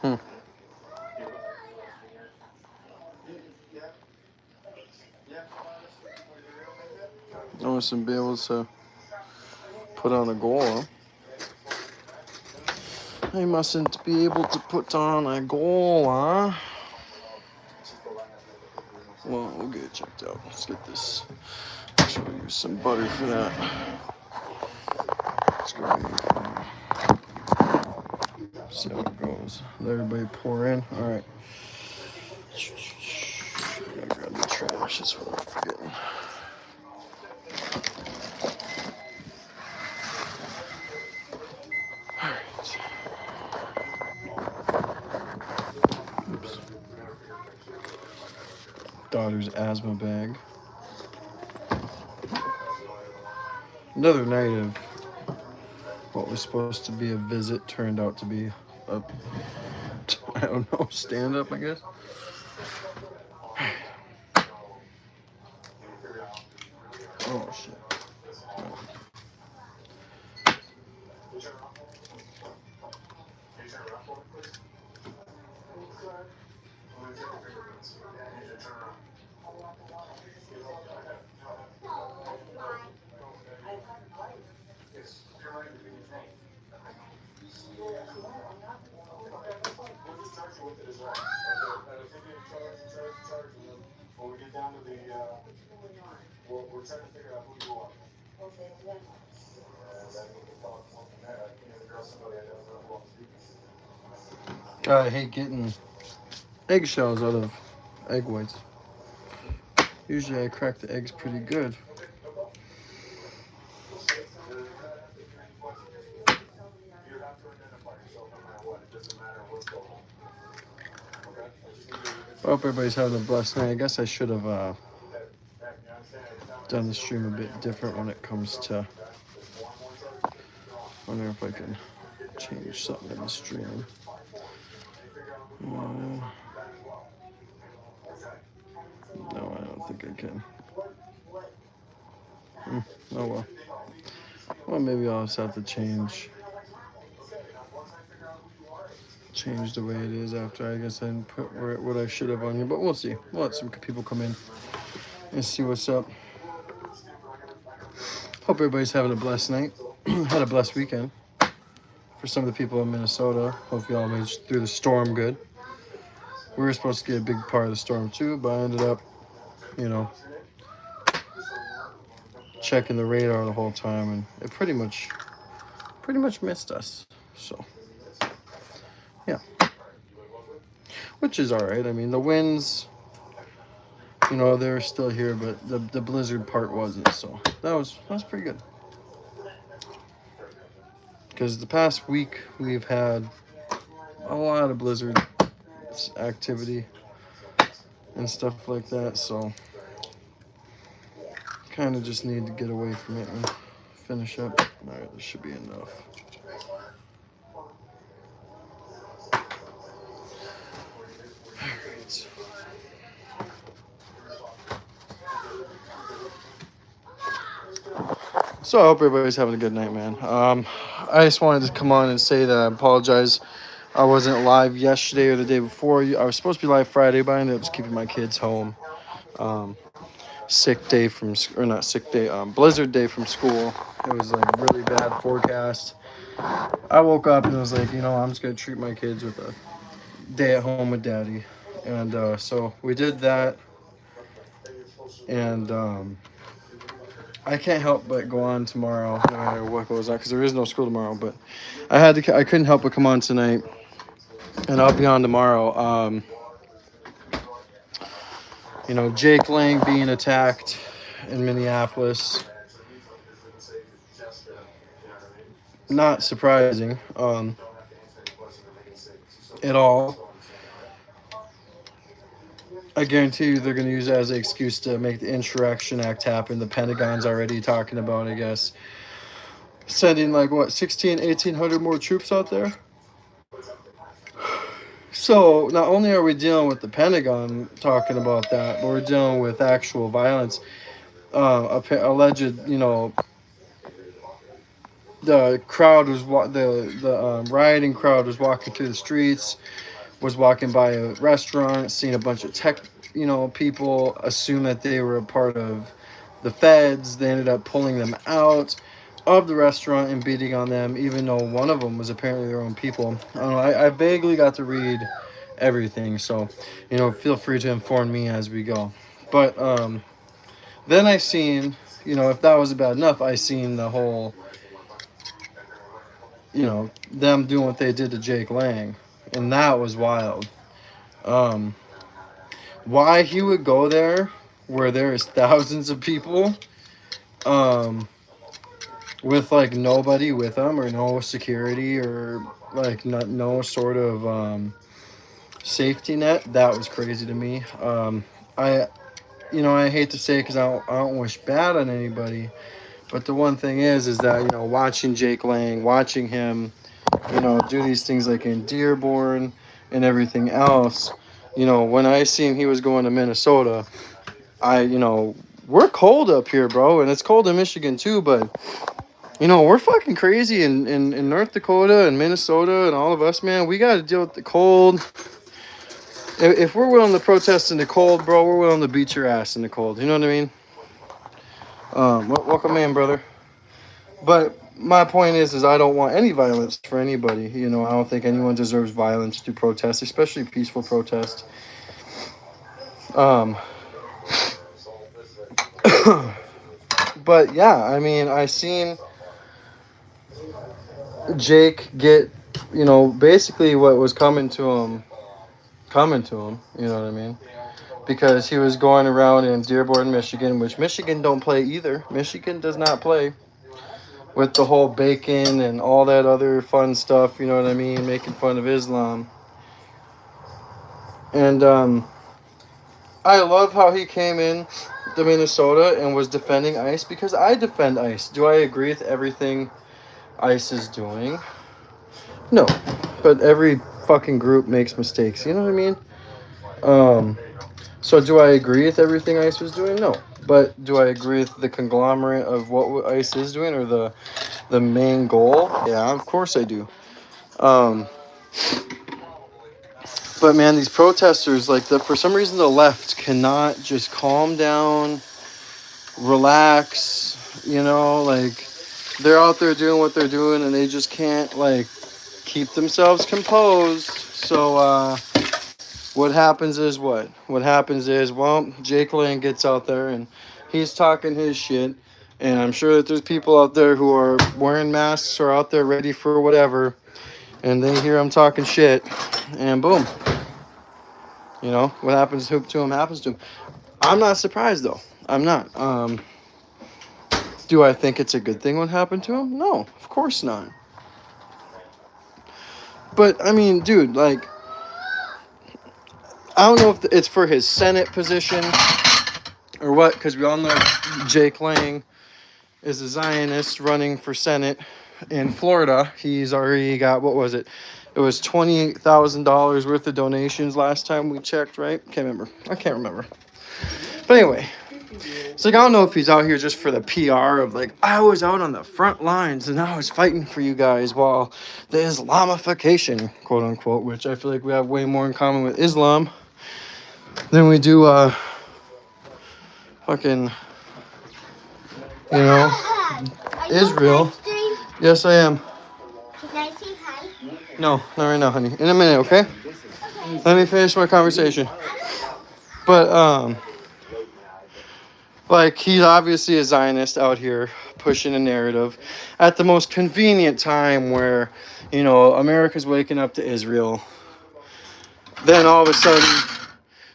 Hmm. I mustn't be able to put on a goal, huh? I mustn't be able to put on a goal, huh? Well, we'll get it checked out. Let's get this. Actually, use some butter for that. Let's go see how it goes. Let everybody pour in. All right. I gotta grab the trash. That's what I'm forgetting. All right. Oops. Daughter's asthma bag. Another night of what was supposed to be a visit turned out to be a, I don't know, stand up, I guess. Oh, shit. God, I hate getting eggshells out of egg whites. Usually I crack the eggs pretty good. I hope everybody's having a blessed night. I guess I should have done the stream a bit different when it comes to... I wonder if I can change something in the stream. No, I don't think I can. Oh well. Well, maybe I'll just have to change the way it is after. I guess I didn't put what I should have on here, but we'll see. We'll let some people come in and see what's up. Hope everybody's having a blessed night. Had a blessed weekend. For some of the people in Minnesota, hope y'all made it through the storm good. We were supposed to get a big part of the storm too, but I ended up, checking the radar the whole time, and it pretty much missed us. So, yeah, which is all right. I mean, the winds, they were still here, but the blizzard part wasn't. So that was pretty good. Because the past week we've had a lot of blizzard activity and stuff like that. So kind of just need to get away from it and finish up. All right, this should be enough. So I hope everybody's having a good night, man. I just wanted to come on and say that I apologize. I wasn't live yesterday or the day before. I was supposed to be live Friday, but I ended up just keeping my kids home. Sick day or not sick day, blizzard day from school. It was like really bad forecast. I woke up and was like, I'm just going to treat my kids with a day at home with daddy. And so we did that. And I can't help but go on tomorrow, no matter what goes on, because there is no school tomorrow. But I couldn't help but come on tonight, and I'll be on tomorrow. Jake Lang being attacked in Minneapolis. Not surprising at all. I guarantee you they're going to use that as an excuse to make the Insurrection Act happen. The Pentagon's already talking about, I guess, sending 1,800 more troops out there. So not only are we dealing with the Pentagon talking about that, but we're dealing with actual violence. Alleged, the crowd was the rioting crowd was walking through the streets, was walking by a restaurant, seeing a bunch of tech, people, assume that they were a part of the feds. They ended up pulling them out of the restaurant and beating on them, even though one of them was apparently their own people. I don't know. I vaguely got to read everything, so feel free to inform me as we go. But then I seen, if that was bad enough, I seen the whole, them doing what they did to Jake Lang, and that was wild. Um, why he would go there where there is thousands of people, um, with like nobody with him or no security or like no sort of safety net, that was crazy to me. I I hate to say it because I don't wish bad on anybody, but the one thing is that watching Jake Lang, watching him do these things like in Dearborn and everything else. When I seen he was going to Minnesota, we're cold up here, bro, and it's cold in Michigan too, but we're fucking crazy in North Dakota and Minnesota and all of us, man. We got to deal with the cold. If we're willing to protest in the cold, bro, we're willing to beat your ass in the cold. You know what I mean? Welcome in, brother. But my point is I don't want any violence for anybody. I don't think anyone deserves violence to protest, especially peaceful protest. But yeah, I mean, I seen Jake get, basically what was coming to him. You know what I mean? Because he was going around in Dearborn, Michigan, which Michigan don't play either. Michigan does not play with the whole bacon and all that other fun stuff, you know what I mean? Making fun of Islam. And I love how he came in to Minnesota and was defending ICE, because I defend ICE. Do I agree with everything ICE is doing? No. But every fucking group makes mistakes, you know what I mean? So do I agree with everything ICE was doing? No. But do I agree with the conglomerate of what ICE is doing, or the main goal? Yeah, of course I do. But man, these protesters, like, for some reason the left cannot just calm down, relax, like, they're out there doing what they're doing and they just can't, like, keep themselves composed. So what happens is well, Jake Lang gets out there and he's talking his shit, and I'm sure that there's people out there who are wearing masks or out there ready for whatever, and they hear him talking shit, and boom. What happens to him happens to him. I'm not surprised, though. I'm not. Do I think it's a good thing what happened to him? No, of course not. But, I mean, dude, like, I don't know if it's for his Senate position or what, because we all know Jake Lang is a Zionist running for Senate in Florida. He's already got, what was it? It was $28,000 worth of donations last time we checked, right? I can't remember. But anyway, it's like, I don't know if he's out here just for the PR of, like, I was out on the front lines and I was fighting for you guys while the Islamification, quote unquote, which I feel like we have way more in common with Islam than we do, fucking, Israel. Yes, I am. Can I say hi? No, not right now, honey. In a minute, okay? Let me finish my conversation. But, like, he's obviously a Zionist out here pushing a narrative at the most convenient time where, America's waking up to Israel. Then all of a sudden,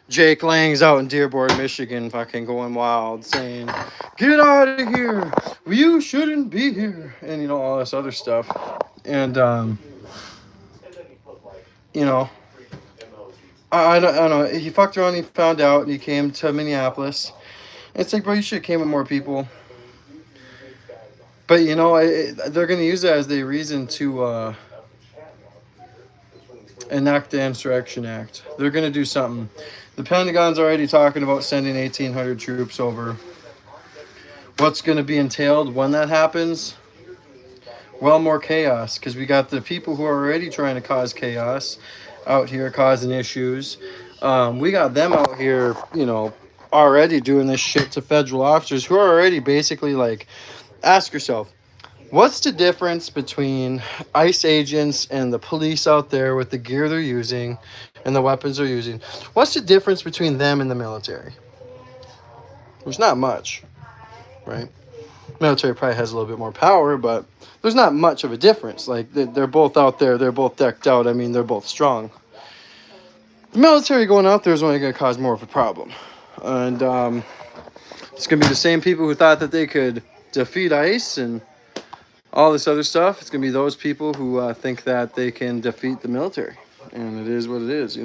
Jake Lang's out in Dearborn, Michigan, fucking going wild, saying, "Get out of here! You shouldn't be here!" And, all this other stuff. And, I don't know. He fucked around, he found out, and he came to Minneapolis. It's like, bro, you should have came with more people. But, they're going to use that as the reason to enact the Insurrection Act. They're going to do something. The Pentagon's already talking about sending 1,800 troops over. What's going to be entailed when that happens? well, more chaos, because we got the people who are already trying to cause chaos out here causing issues. We got them out here, already doing this shit to federal officers who are already basically like, ask yourself, what's the difference between ICE agents and the police out there with the gear they're using and the weapons they're using? What's the difference between them and the military? There's not much, right? Military probably has a little bit more power, but there's not much of a difference. Like, they're both out there, they're both decked out. I mean, they're both strong. The military going out there is only going to cause more of a problem. And it's going to be the same people who thought that they could defeat ICE and all this other stuff. It's going to be those people who think that they can defeat the military. And it is what it is,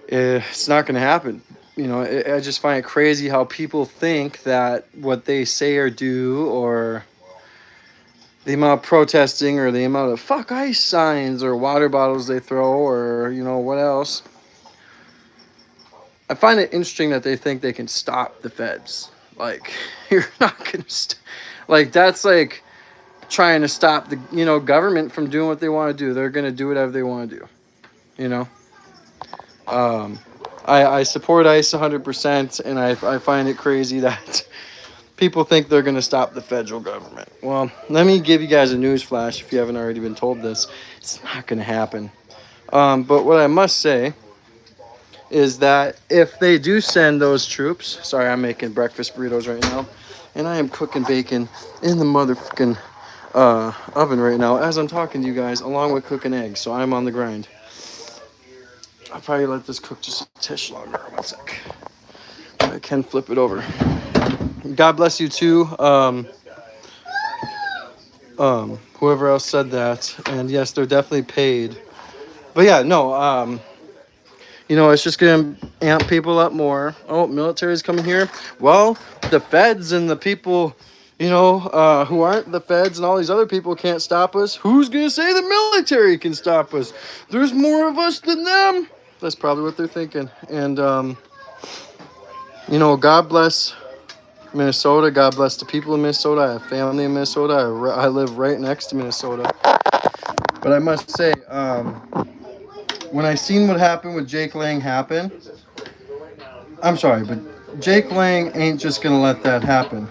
It's not going to happen. I just find it crazy how people think that what they say or do, or the amount of protesting, or the amount of fuck ICE signs or water bottles they throw, or, what else. I find it interesting that they think they can stop the feds. Like, you're not going to... like, that's like trying to stop the, government from doing what they want to do. They're going to do whatever they want to do, I support ICE 100%, and I find it crazy that people think they're going to stop the federal government. Well, let me give you guys a news flash if you haven't already been told this. It's not going to happen. But what I must say is that if they do send those troops... Sorry, I'm making breakfast burritos right now, and I am cooking bacon in the motherfucking oven right now as I'm talking to you guys, along with cooking eggs, so I'm on the grind. I'll probably let this cook just a tish longer. 1 sec. I can flip it over. God bless you too. Whoever else said that. And yes, they're definitely paid. But yeah, no, it's just going to amp people up more. Oh, military's coming here. Well, the feds and the people, who aren't the feds and all these other people can't stop us. Who's going to say the military can stop us? There's more of us than them. That's probably what they're thinking. And, God bless Minnesota. God bless the people of Minnesota. I have family in Minnesota. I live right next to Minnesota. But I must say, when I seen what happened with Jake Lang happen, I'm sorry, but Jake Lang ain't just going to let that happen.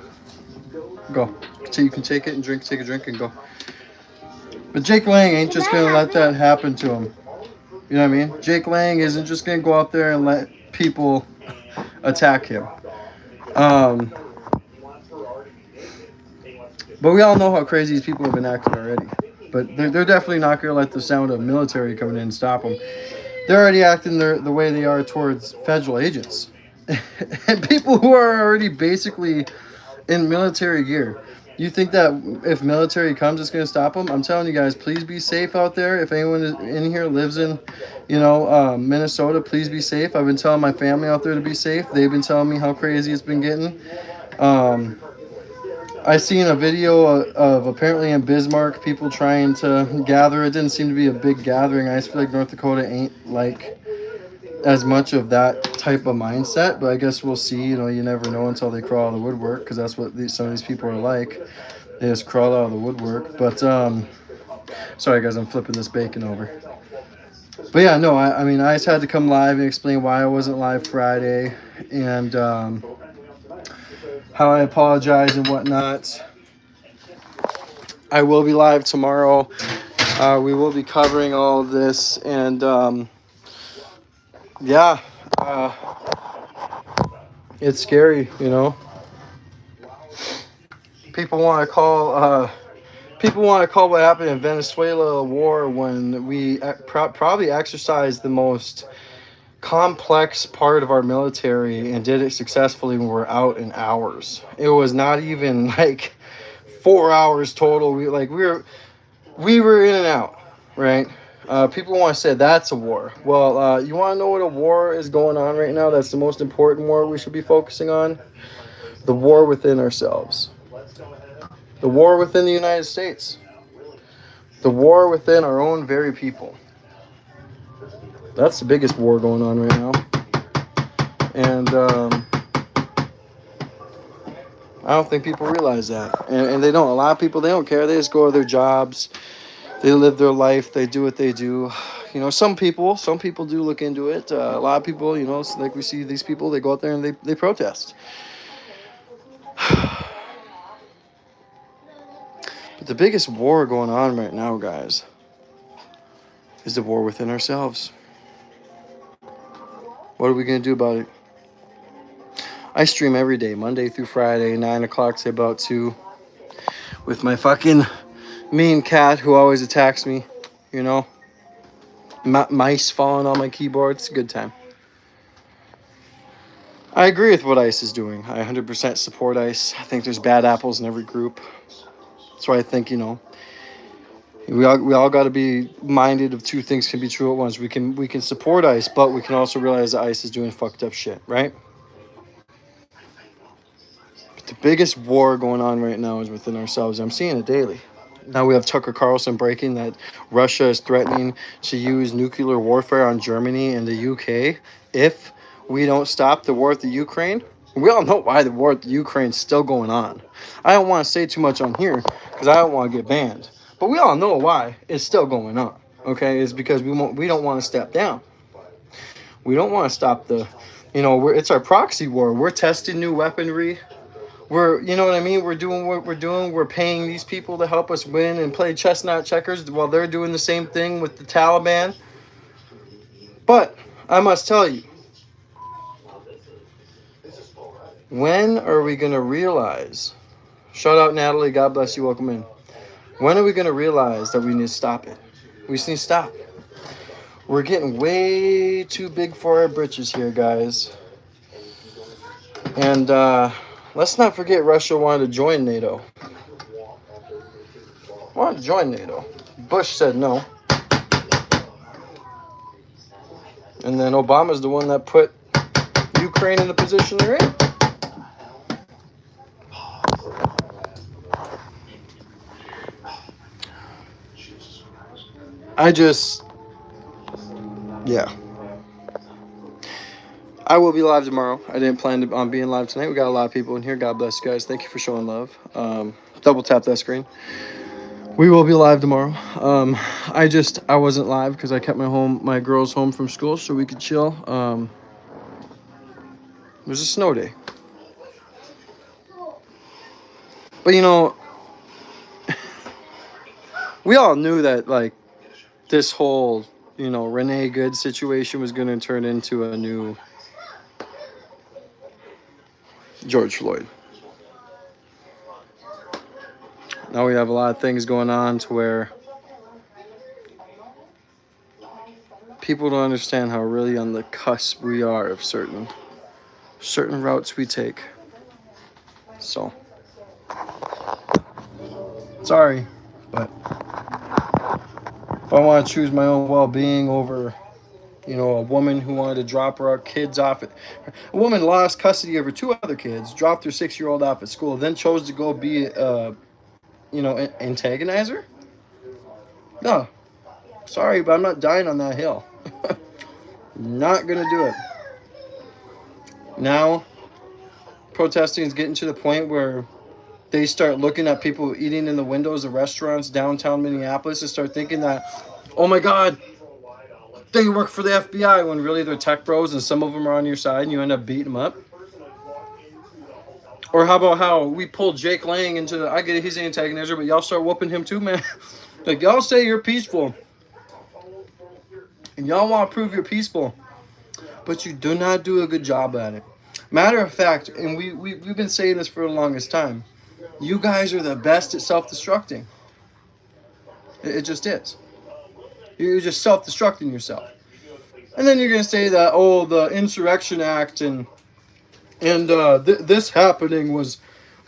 Go. So you can take it and take a drink and go. But Jake Lang ain't just going to let that happen to him. You know what I mean? Jake Lang isn't just going to go out there and let people attack him. But we all know how crazy these people have been acting already. But they're definitely not going to let the sound of military coming in and stop them. They're already acting the way they are towards federal agents. And people who are already basically in military gear. You think that if military comes, it's going to stop them? I'm telling you guys, please be safe out there. If anyone in here lives in, Minnesota, please be safe. I've been telling my family out there to be safe. They've been telling me how crazy it's been getting. I seen a video of apparently in Bismarck, people trying to gather. It didn't seem to be a big gathering. I just feel like North Dakota ain't like as much of that type of mindset, but I guess we'll see. You never know until they crawl out of the woodwork, because that's what some of these people are like. They just crawl out of the woodwork. But sorry guys, I'm flipping this bacon over. But yeah, no, I just had to come live and explain why I wasn't live Friday, and how I apologize and whatnot. I will be live tomorrow. We will be covering all of this, and yeah, it's scary, People want to call what happened in Venezuela a war, when we probably exercised the most complex part of our military and did it successfully when we were out in hours. It was not even like 4 hours total. We were in and out, right? People want to say that's a war. Well, you want to know what a war is going on right now? That's the most important war we should be focusing on. The war within ourselves. The war within the United States. The war within our own very people. That's the biggest war going on right now. And I don't think people realize that, and they don't. A lot of people, they don't care. They just go to their jobs. They live their life. They do what they do. You know, some people do look into it. A lot of people, you know, like we see these people, they go out there and they protest. But the biggest war going on right now, guys, is the war within ourselves. What are we going to do about it? I stream every day, Monday through Friday, 9 o'clock to about 2, with my fucking mean cat who always attacks me, you know. Mice falling on my keyboard. It's a good time. I agree with what ICE is doing. I 100% support ICE. I think there's bad apples in every group. That's why I think, you know, we all got to be minded of two things can be true at once. We can support ICE, but we can also realize that ICE is doing fucked up shit, right? But the biggest war going on right now is within ourselves. I'm seeing it daily. Now we have Tucker Carlson breaking that Russia is threatening to use nuclear warfare on Germany and the UK if we don't stop the war with the Ukraine. We all know why the war with the Ukraine is still going on. I don't want to say too much on here because I don't want to get banned. But we all know why it's still going on. Okay, it's because we don't want to step down. We don't want to stop the, you know, it's our proxy war. We're testing new weaponry. You know what I mean? We're doing what we're doing. We're paying these people to help us win and play chestnut checkers while they're doing the same thing with the Taliban. But I must tell you, when are we going to realize? Shout out Natalie, God bless you, welcome in. When are we going to realize that we need to stop it? We just need to stop. We're getting way too big for our britches here, guys. And let's not forget Russia wanted to join NATO. Wanted to join NATO. Bush said no. And then Obama's the one that put Ukraine in the position they're in. Yeah. I will be live tomorrow. I didn't plan on being live tonight. We got a lot of people in here. God bless you guys. Thank you for showing love. Double tap that screen. We will be live tomorrow. I wasn't live because I kept my girls home from school so we could chill. It was a snow day. But you know, we all knew that like this whole, you know, Renee Good situation was going to turn into a new George Floyd. Now we have a lot of things going on to where people don't understand how really on the cusp we are of certain routes we take. So, sorry, but if I want to choose my own well-being over, you know, a woman who wanted to drop her kids off at, a woman lost custody of her 2 other kids, dropped her 6-year-old off at school, then chose to go be, you know, antagonize her? No. Sorry, but I'm not dying on that hill. Not gonna do it. Now, protesting is getting to the point where they start looking at people eating in the windows of restaurants downtown Minneapolis and start thinking that, oh my God, they work for the FBI, when really they're tech bros and some of them are on your side and you end up beating them up. Or how about how we pulled Jake Lang into the, I get it, he's an antagonizer, but y'all start whooping him too, man. Like, y'all say you're peaceful. And y'all want to prove you're peaceful. But you do not do a good job at it. Matter of fact, and we've been saying this for the longest time, you guys are the best at self-destructing. It just is. You're just self-destructing yourself. And then you're going to say that, oh, the Insurrection Act and this happening was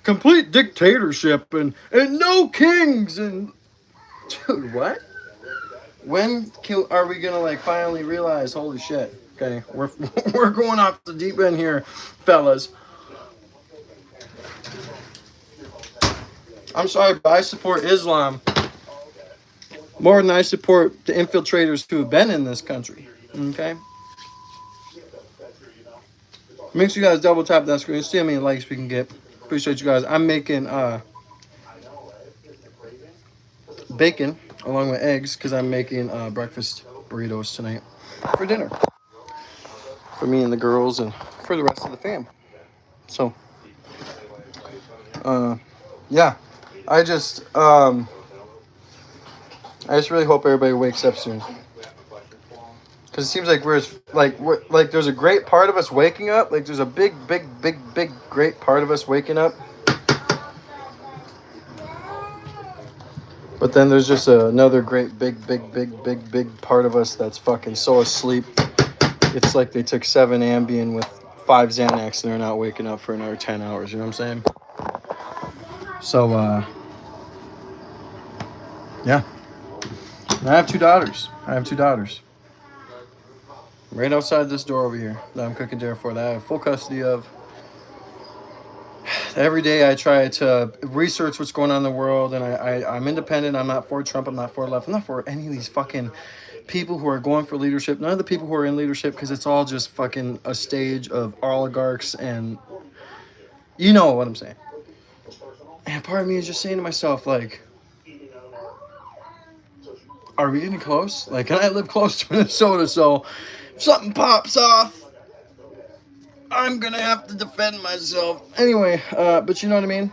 complete dictatorship and no kings and... Dude, what? When are we going to, like, finally realize, holy shit, okay, we're going off the deep end here, fellas. I'm sorry, but I support Islam more than I support the infiltrators who have been in this country, okay? Make sure you guys double tap that screen, see how many likes we can get. Appreciate you guys. I'm making bacon along with eggs because I'm making breakfast burritos tonight for dinner for me and the girls and for the rest of the fam. So, yeah, I just really hope everybody wakes up soon because it seems like we're like there's a great part of us waking up. Like there's a big great part of us waking up. But then there's just another great big part of us that's fucking so asleep. It's like they took 7 Ambien with 5 Xanax and they're not waking up for another 10 hours. You know what I'm saying? So, yeah. And I have 2 daughters. Right outside this door over here that I'm cooking dinner for that I have full custody of. Every day I try to research what's going on in the world, and I'm independent. I'm not for Trump. I'm not for left. I'm not for any of these fucking people who are going for leadership. None of the people who are in leadership, because it's all just fucking a stage of oligarchs, and you know what I'm saying. And part of me is just saying to myself, like, are we getting close? Like, and I live close to Minnesota, so if something pops off, I'm gonna have to defend myself. Anyway, but you know what I mean?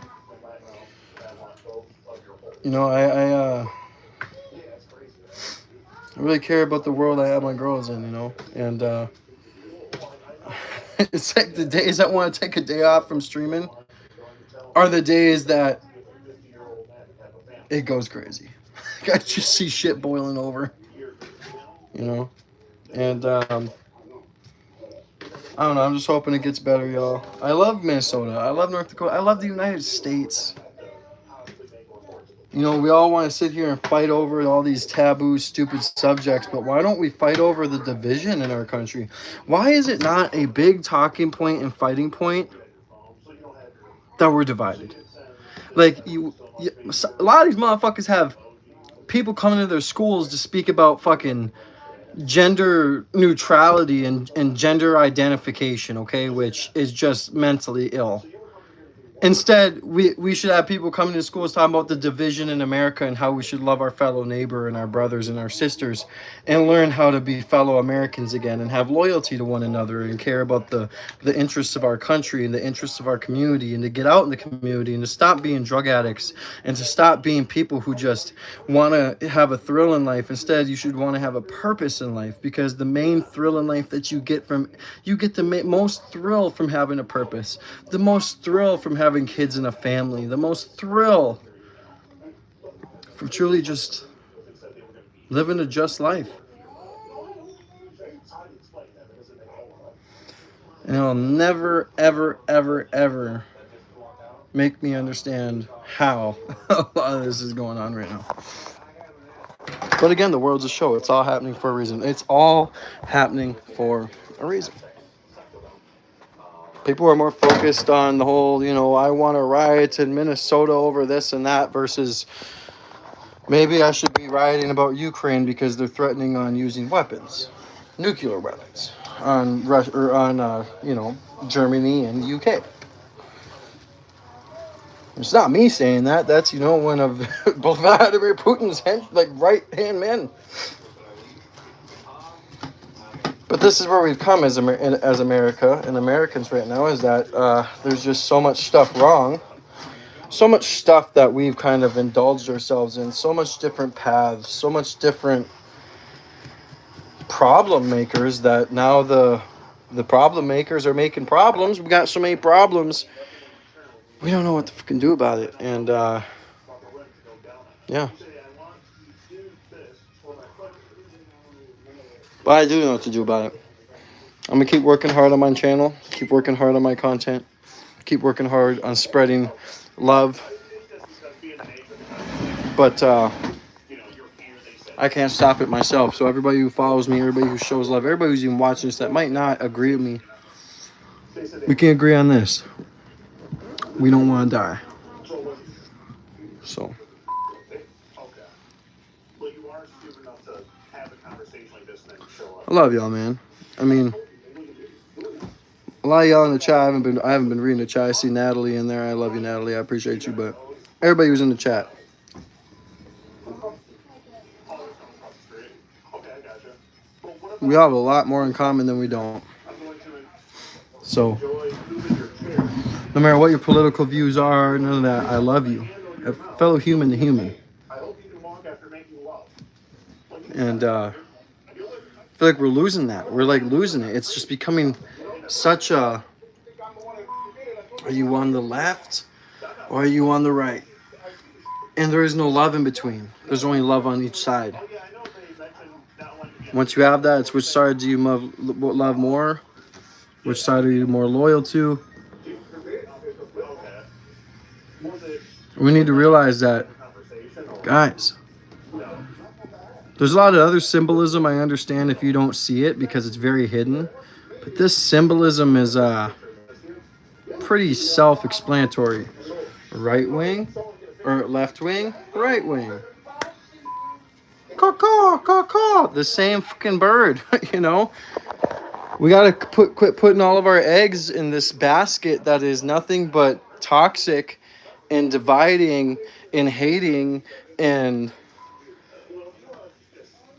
You know, I really care about the world I have my girls in, you know? And it's like the days I want to take a day off from streaming are the days that it goes crazy. I just see shit boiling over, you know? And I don't know, I'm just hoping it gets better, y'all. I love Minnesota. I love North Dakota. I love the United States. You know, we all want to sit here and fight over all these taboo, stupid subjects, but why don't we fight over the division in our country? Why is it not a big talking point and fighting point that we're divided? Like, a lot of these motherfuckers have people coming to their schools to speak about fucking gender neutrality and gender identification, okay, which is just mentally ill. Instead, we should have people coming to schools talking about the division in America and how we should love our fellow neighbor and our brothers and our sisters and learn how to be fellow Americans again and have loyalty to one another and care about the interests of our country and the interests of our community and to get out in the community and to stop being drug addicts and to stop being people who just want to have a thrill in life. Instead, you should want to have a purpose in life because the main thrill in life that you get the most thrill from having a purpose, the most thrill from having kids in a family, the most thrill from truly just living a just life. And it'll never, ever make me understand how a lot of this is going on right now. But again, the world's a show. It's all happening for a reason. It's all happening for a reason. People are more focused on the whole, you know, I want to riot in Minnesota over this and that versus maybe I should be rioting about Ukraine because they're threatening on using weapons, nuclear weapons, on Russia or on, Germany and UK. It's not me saying that. That's, one of Vladimir Putin's right-hand men. But this is where we've come as America and Americans right now is that there's just so much stuff wrong. So much stuff that we've kind of indulged ourselves in. So much different paths. So much different problem makers that now the problem makers are making problems. We got so many problems. We don't know what to fucking do about it. And, yeah. But I do know what to do about it. I'm going to keep working hard on my channel. Keep working hard on my content. Keep working hard on spreading love. But I can't stop it myself. So everybody who follows me, everybody who shows love, everybody who's even watching this that might not agree with me, we can agree on this. We don't want to die. So. I love y'all, man. I mean, A lot of y'all in the chat. I haven't been reading the chat. I see Natalie in there. I love you, Natalie. I appreciate you. But everybody who's in the chat, we have a lot more in common than we don't. So, no matter what your political views are, none of that. I love you, a fellow human to human. And I feel like we're losing that. We're like losing it. It's just becoming such a. Are you on the left or are you on the right? And there is no love in between. There's only love on each side. Once you have that, it's which side do you love more? Which side are you more loyal to? We need to realize that, guys, there's a lot of other symbolism I understand if you don't see it because it's very hidden. But this symbolism is pretty self-explanatory. Right wing or left wing, right wing. Caw, caw, caw. The same fucking bird, you know? We gotta quit putting all of our eggs in this basket that is nothing but toxic and dividing and hating and,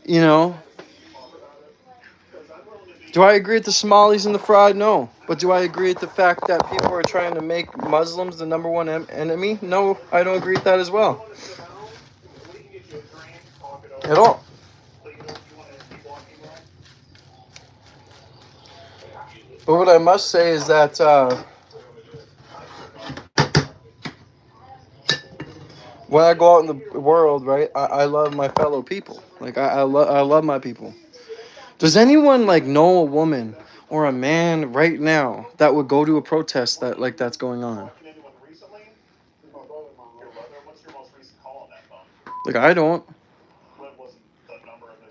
you know. Do I agree with the Somalis and the fraud? No. But do I agree with the fact that people are trying to make Muslims the number one enemy? No, I don't agree with that as well. At all. But what I must say is that when I go out in the world, right, I love my fellow people. Like, I love my people. Does anyone, like, know a woman or a man right now that would go to a protest that's going on? Like, I don't.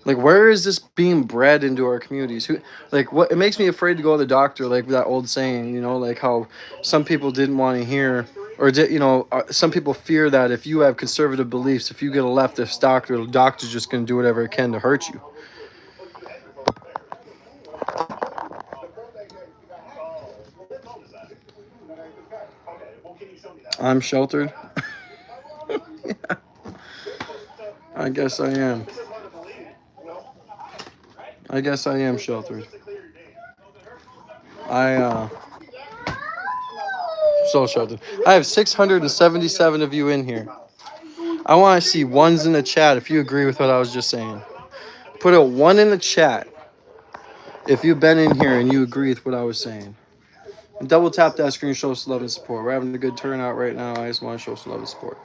Like, where is this being bred into our communities? Who, like, what? It makes me afraid to go to the doctor. Like that old saying, you know, like how some people didn't want to hear, or some people fear that if you have conservative beliefs, if you get a leftist doctor, the doctor's just going to do whatever it can to hurt you. I'm sheltered. Yeah. I guess I am. I guess I am sheltered. So sheltered. I have 677 of you in here. I want to see ones in the chat if you agree with what I was just saying. Put a 1 in the chat if you've been in here and you agree with what I was saying. And double tap that screen, show some love and support. We're having a good turnout right now. I just want to show some love and support.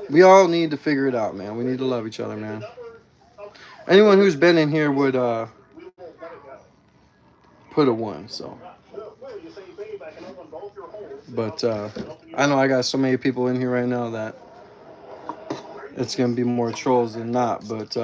We all need to figure it out, man. We need to love each other, man. Anyone who's been in here would put a 1, so. But I know I got so many people in here right now that it's going to be more trolls than not, but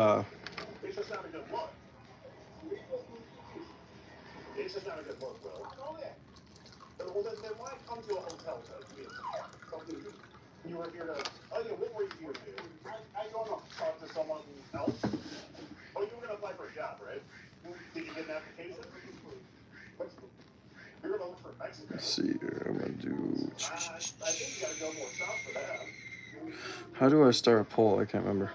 let's see here. I'm going to do... How do I start a poll? I can't remember.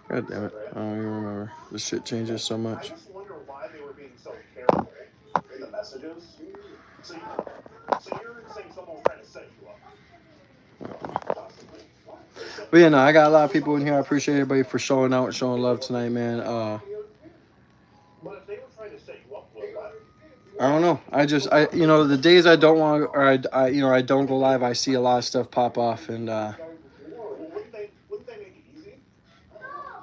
God damn it. I don't even remember. This shit changes so much. But yeah, no, I got a lot of people in here. I appreciate everybody for showing out and showing love tonight, man. I don't know. The days I don't want, or I don't go live, I see a lot of stuff pop off, and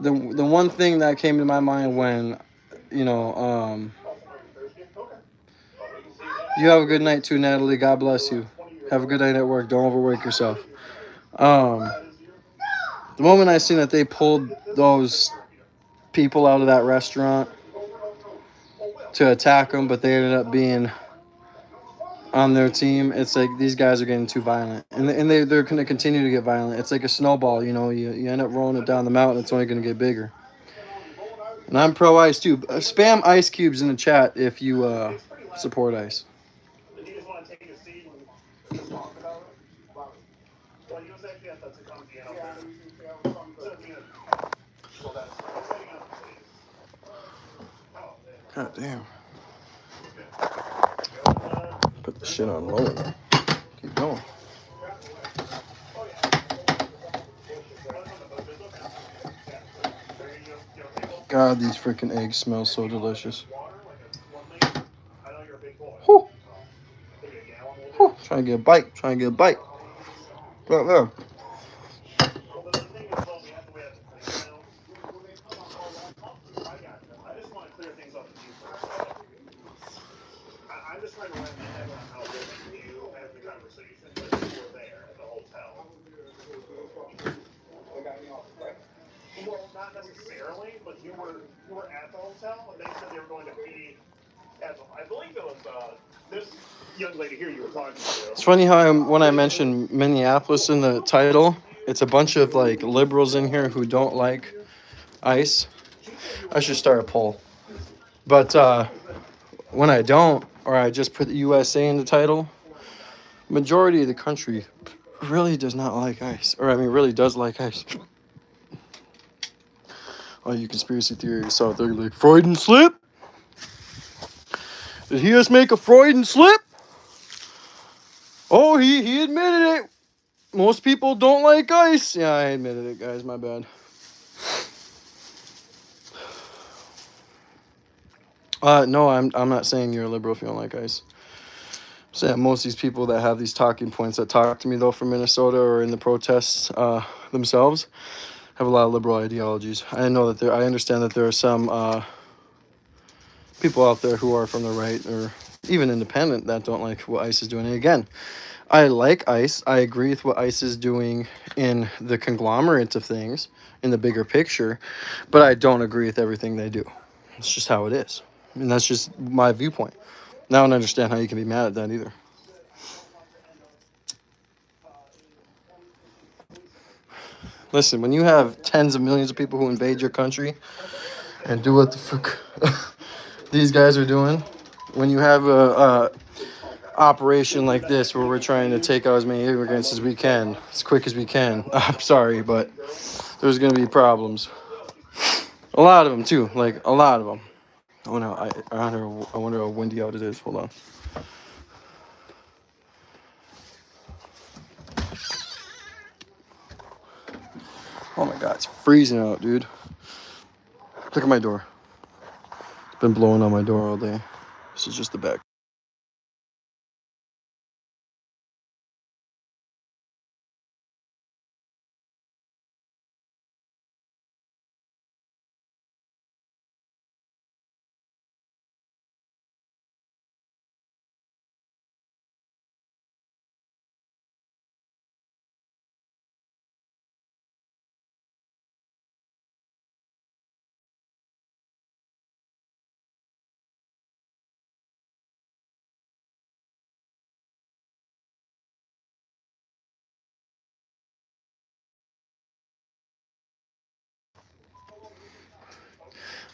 the one thing that came to my mind when, you have a good night too, Natalie. God bless you. Have a good night at work. Don't overwork yourself. The moment I seen that they pulled those people out of that restaurant to attack them, but they ended up being on their team, it's like these guys are getting too violent, and they're going to continue to get violent. It's like a snowball, you know. You end up rolling it down the mountain. It's only going to get bigger. And I'm pro ice too. Spam ice cubes in the chat if you support ice. God damn. Put the shit on low. Keep going. God, these freaking eggs smell so delicious. Whew. Whew. Trying to get a bite. Trying to get a bite. Right there. It's funny how when I mentioned Minneapolis in the title, it's a bunch of like liberals in here who don't like ice. I should start a poll. But when I don't, or I just put the USA in the title, majority of the country really does not like ice. Or I mean, really does like ice. All you conspiracy theories out there like, Freudian slip? Did he just make a Freudian slip? Oh, he admitted it. Most people don't like ice. Yeah, I admitted it, guys. My bad. No, I'm not saying you're a liberal if you don't like ice. I'm saying most of these people that have these talking points that talk to me though from Minnesota or in the protests themselves have a lot of liberal ideologies. I know that I understand that there are some people out there who are from the right or even independent that don't like what ICE is doing. And again, I like ICE. I agree with what ICE is doing in the conglomerate of things, in the bigger picture, but I don't agree with everything they do. It's just how it is. And that's just my viewpoint. Now I don't understand how you can be mad at that either. Listen, when you have tens of millions of people who invade your country and do what the fuck these guys are doing, when you have a operation like this where we're trying to take out as many immigrants as we can, as quick as we can, I'm sorry, but there's going to be problems. A lot of them, too. Like, a lot of them. Oh, no. I wonder how windy out it is. Hold on. Oh, my God. It's freezing out, dude. Look at my door. It's been blowing on my door all day. This is just the back.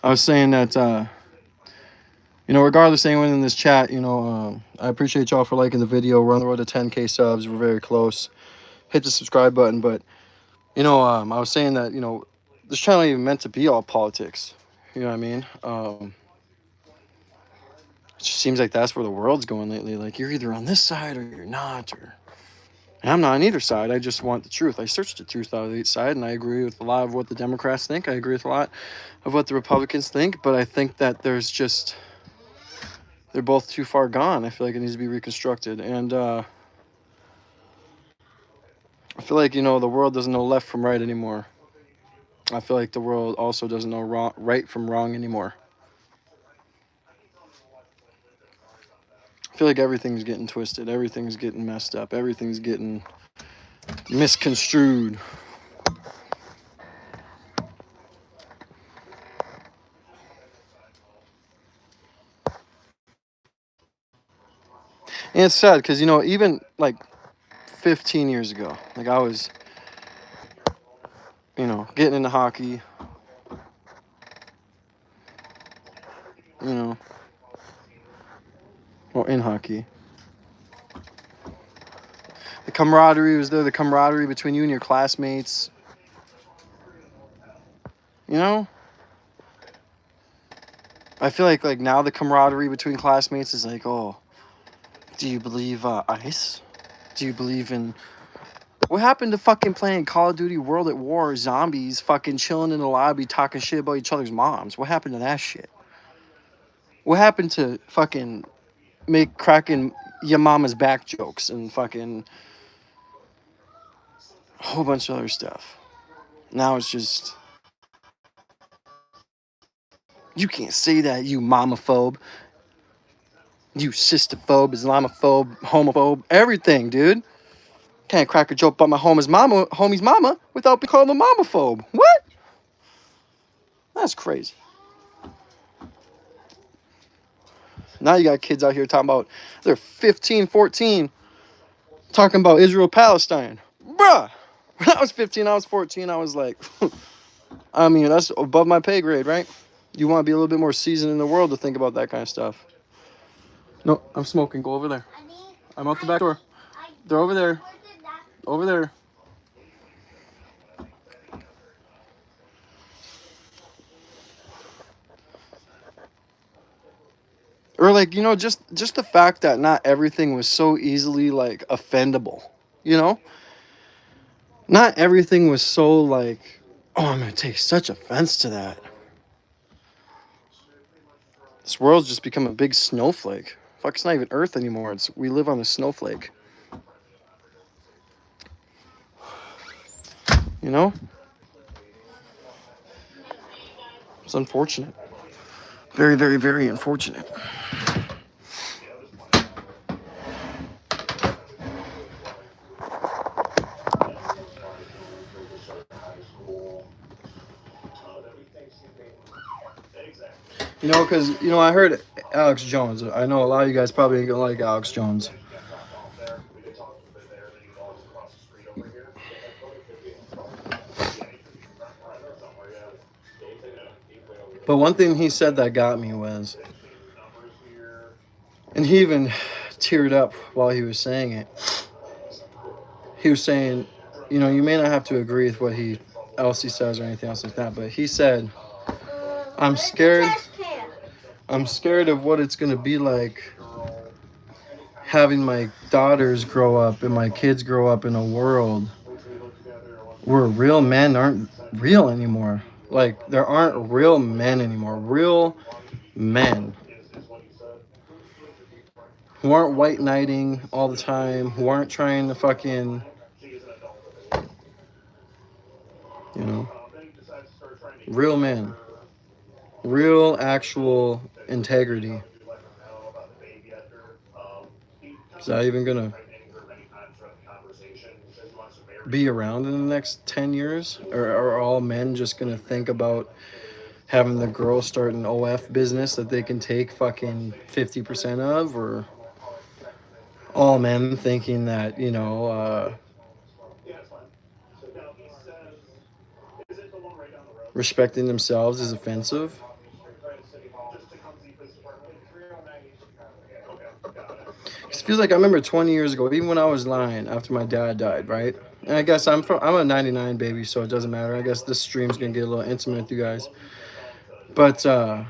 I was saying that, regardless of anyone in this chat, I appreciate y'all for liking the video. We're on the road to 10K subs. We're very close. Hit the subscribe button. But, I was saying that, this channel ain't even meant to be all politics. You know what I mean? It just seems like that's where the world's going lately. Like, you're either on this side or you're not. And I'm not on either side. I just want the truth. I searched the truth out of each side, and I agree with a lot of what the Democrats think. I agree with a lot of what the Republicans think. But I think that they're both too far gone. I feel like it needs to be reconstructed. And I feel like, the world doesn't know left from right anymore. I feel like the world also doesn't know right from wrong anymore. I feel like everything's getting twisted. Everything's getting messed up. Everything's getting misconstrued. And it's sad because, even like 15 years ago, like I was, getting into hockey, you know, or in hockey. The camaraderie was there, the camaraderie between you and your classmates, you know? I feel like now the camaraderie between classmates is like, oh, do you believe ice? Do you believe in... What happened to fucking playing Call of Duty World at War, zombies, fucking chilling in the lobby, talking shit about each other's moms? What happened to that shit? What happened to fucking cracking your mama's back jokes and fucking a whole bunch of other stuff? Now it's just... You can't say that, you mamaphobe. You sisterphobe, Islamophobe, homophobe, everything, dude. Can't crack a joke about my homie's mama without being called a mamaphobe. What? That's crazy. Now you got kids out here talking about they're 15, 14, talking about Israel, Palestine. Bruh. When I was 15, I was 14, I was like, I mean, that's above my pay grade, right? You want to be a little bit more seasoned in the world to think about that kind of stuff. No, I'm smoking. Go over there. I'm out the back door. They're over there. Over there. Or like, just the fact that not everything was so easily like offendable, you know? Not everything was so like, oh, I'm going to take such offense to that. This world's just become a big snowflake. Fuck, it's not even Earth anymore. We live on a snowflake. You know? It's unfortunate. Very, very, very unfortunate. Because, I heard Alex Jones. I know a lot of you guys probably ain't gonna like Alex Jones. But one thing he said that got me was, and he even teared up while he was saying it. He was saying, you may not have to agree with what else he says or anything else like that, but he said, I'm scared of what it's going to be like having my daughters grow up and my kids grow up in a world where real men aren't real anymore. Like, there aren't real men anymore. Real men. Who aren't white knighting all the time. Who aren't trying to fucking... Real men. Real, actual integrity. Is that even going to be around in the next 10 years? Or are all men just going to think about having the girl start an OF business that they can take fucking 50% of? Or all men thinking that, respecting themselves is offensive? It feels like I remember 20 years ago, even when I was lying after my dad died, right? And I guess I'm a 99 baby, so it doesn't matter. I guess this stream's gonna get a little intimate with you guys. But I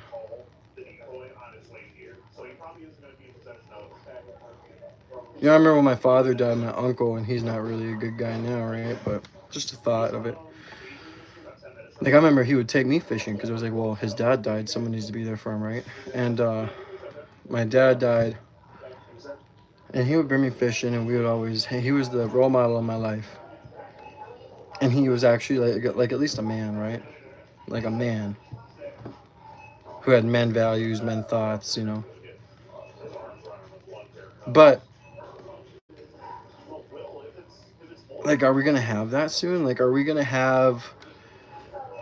remember when my father died, my uncle, and he's not really a good guy now, right? But just a thought of it. Like, I remember he would take me fishing because it was like, well, his dad died, someone needs to be there for him, right? And my dad died. And he would bring me fishing, and we would always... He was the role model of my life. And he was actually like at least a man, right? Like a man. Who had men values, men thoughts, But... Like, are we going to have that soon? Like, are we going to have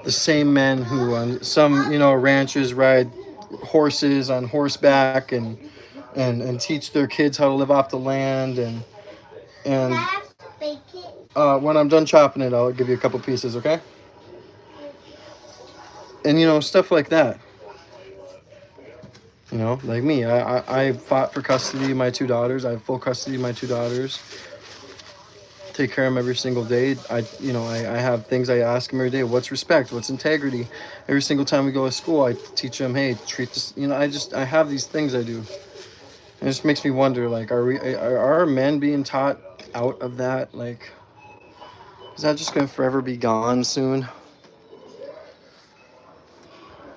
the same men who on some, ranches ride horses on horseback and and teach their kids how to live off the land. And when I'm done chopping it, I'll give you a couple pieces, okay? And stuff like that. Like me, I fought for custody of my two daughters. I have full custody of my two daughters. Take care of them every single day. I have things I ask them every day. What's respect? What's integrity? Every single time we go to school, I teach them, hey, treat this. I have these things I do. It just makes me wonder, like, are our men being taught out of that? Like, is that just gonna forever be gone soon?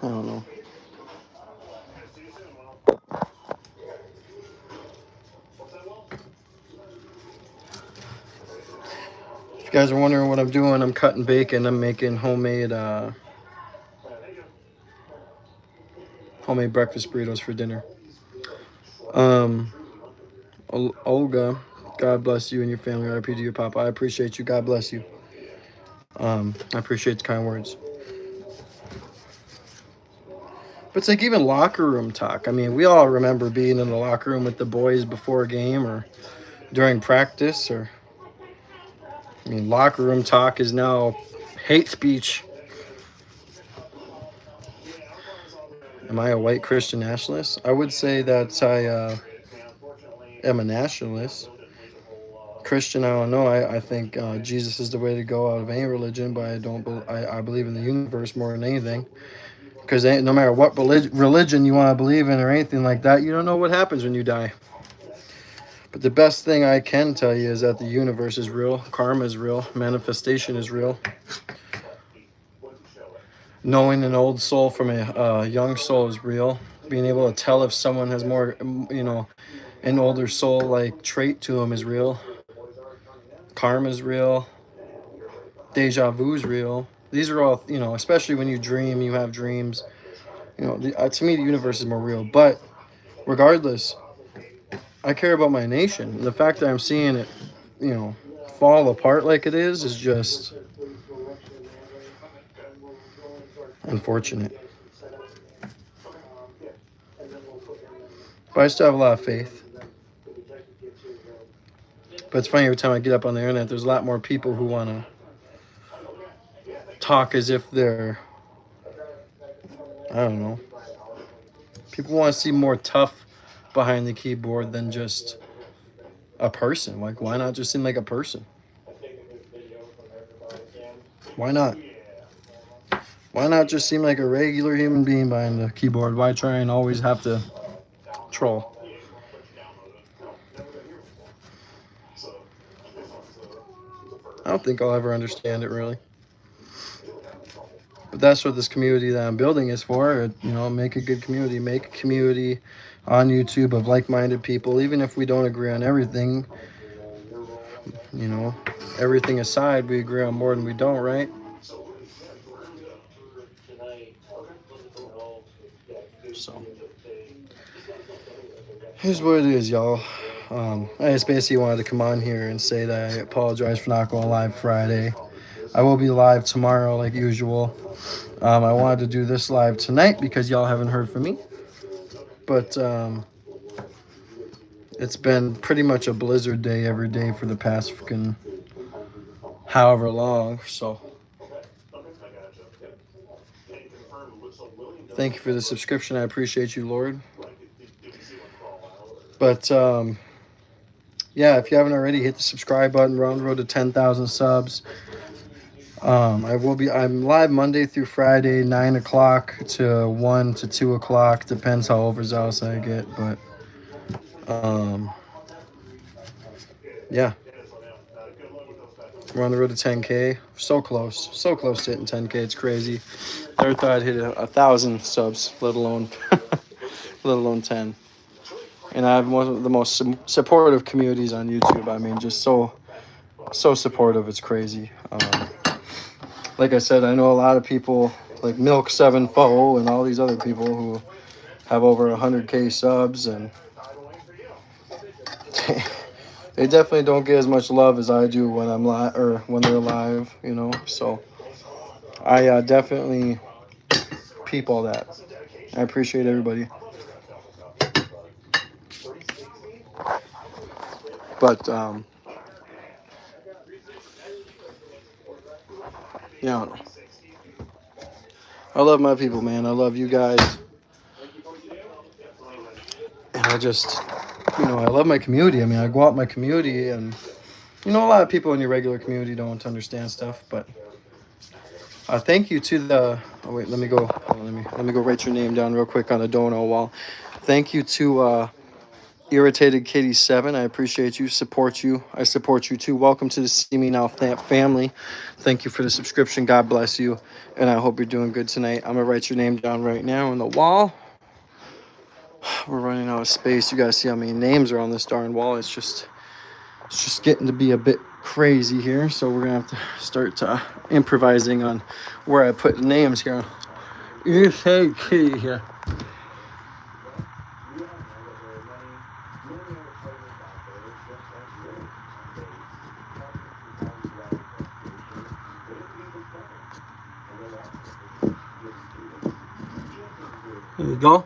I don't know. If you guys are wondering what I'm doing, I'm cutting bacon. I'm making homemade breakfast burritos for dinner. Olga, God bless you and your family. RIP to your papa. I appreciate you. God bless you. I appreciate the kind words. But it's like even locker room talk. I mean, we all remember being in the locker room with the boys before a game or during practice. Locker room talk is now hate speech. Am I a white Christian nationalist? I would say that I am a nationalist. Christian, I don't know. I think Jesus is the way to go out of any religion, but I believe in the universe more than anything. Because no matter what religion you want to believe in or anything like that, you don't know what happens when you die. But the best thing I can tell you is that the universe is real, karma is real, manifestation is real. Knowing an old soul from a young soul is real. Being able to tell if someone has more, an older soul-like trait to them is real. Karma is real. Deja vu is real. These are all, especially when you dream, you have dreams. To me, the universe is more real. But regardless, I care about my nation. The fact that I'm seeing it, fall apart like it is just unfortunate. But I still have a lot of faith. But it's funny, every time I get up on the internet, there's a lot more people who want to talk as if they're, I don't know. People want to see more tough behind the keyboard than just a person. Like, why not just seem like a person? Why not? Why not just seem like a regular human being behind the keyboard? Why try and always have to troll? I don't think I'll ever understand it, really. But that's what this community that I'm building is for. Make a good community. Make a community on YouTube of like-minded people. Even if we don't agree on everything, everything aside, we agree on more than we don't, right? So here's what it is, y'all. I just basically wanted to come on here and say that I apologize for not going live Friday. I will be live tomorrow like usual. I wanted to do this live tonight because y'all haven't heard from me. But it's been pretty much a blizzard day every day for the past freaking however long. So thank you for the subscription. I appreciate you, Lord. But yeah, if you haven't already, hit the subscribe button. We're on the road to 10,000 subs. I'm live Monday through Friday, 9 o'clock to 1 to 2 o'clock. Depends how overzealous I get. But yeah. We're on the road to 10K. So close to hitting 10K. It's crazy. Never thought I'd hit 1,000 subs, let alone 10. And I have one of the most supportive communities on YouTube. I mean, just so supportive. It's crazy. Like I said, I know a lot of people like Milk 7 Foe and all these other people who have over 100K subs, and they definitely don't get as much love as I do when I'm live or when they're live. So I definitely peep all that. I appreciate everybody. But yeah, I don't know. I love my people, man. I love you guys, and I just, I love my community. I mean, I go out in my community, and a lot of people in your regular community don't understand stuff. But thank you to the. Oh wait, let me go. Let me go write your name down real quick on a dono wall. Thank you to Irritated Kitty 7. I appreciate you. Support you. I support you too. Welcome to the See Me Now family. Thank you for the subscription. God bless you, and I hope you're doing good tonight. I'm gonna write your name down right now on the wall. We're running out of space. You guys see how many names are on this darn wall. It's just getting to be a bit crazy here. So we're gonna have to start improvising on where I put the names here. You say key here. There you go.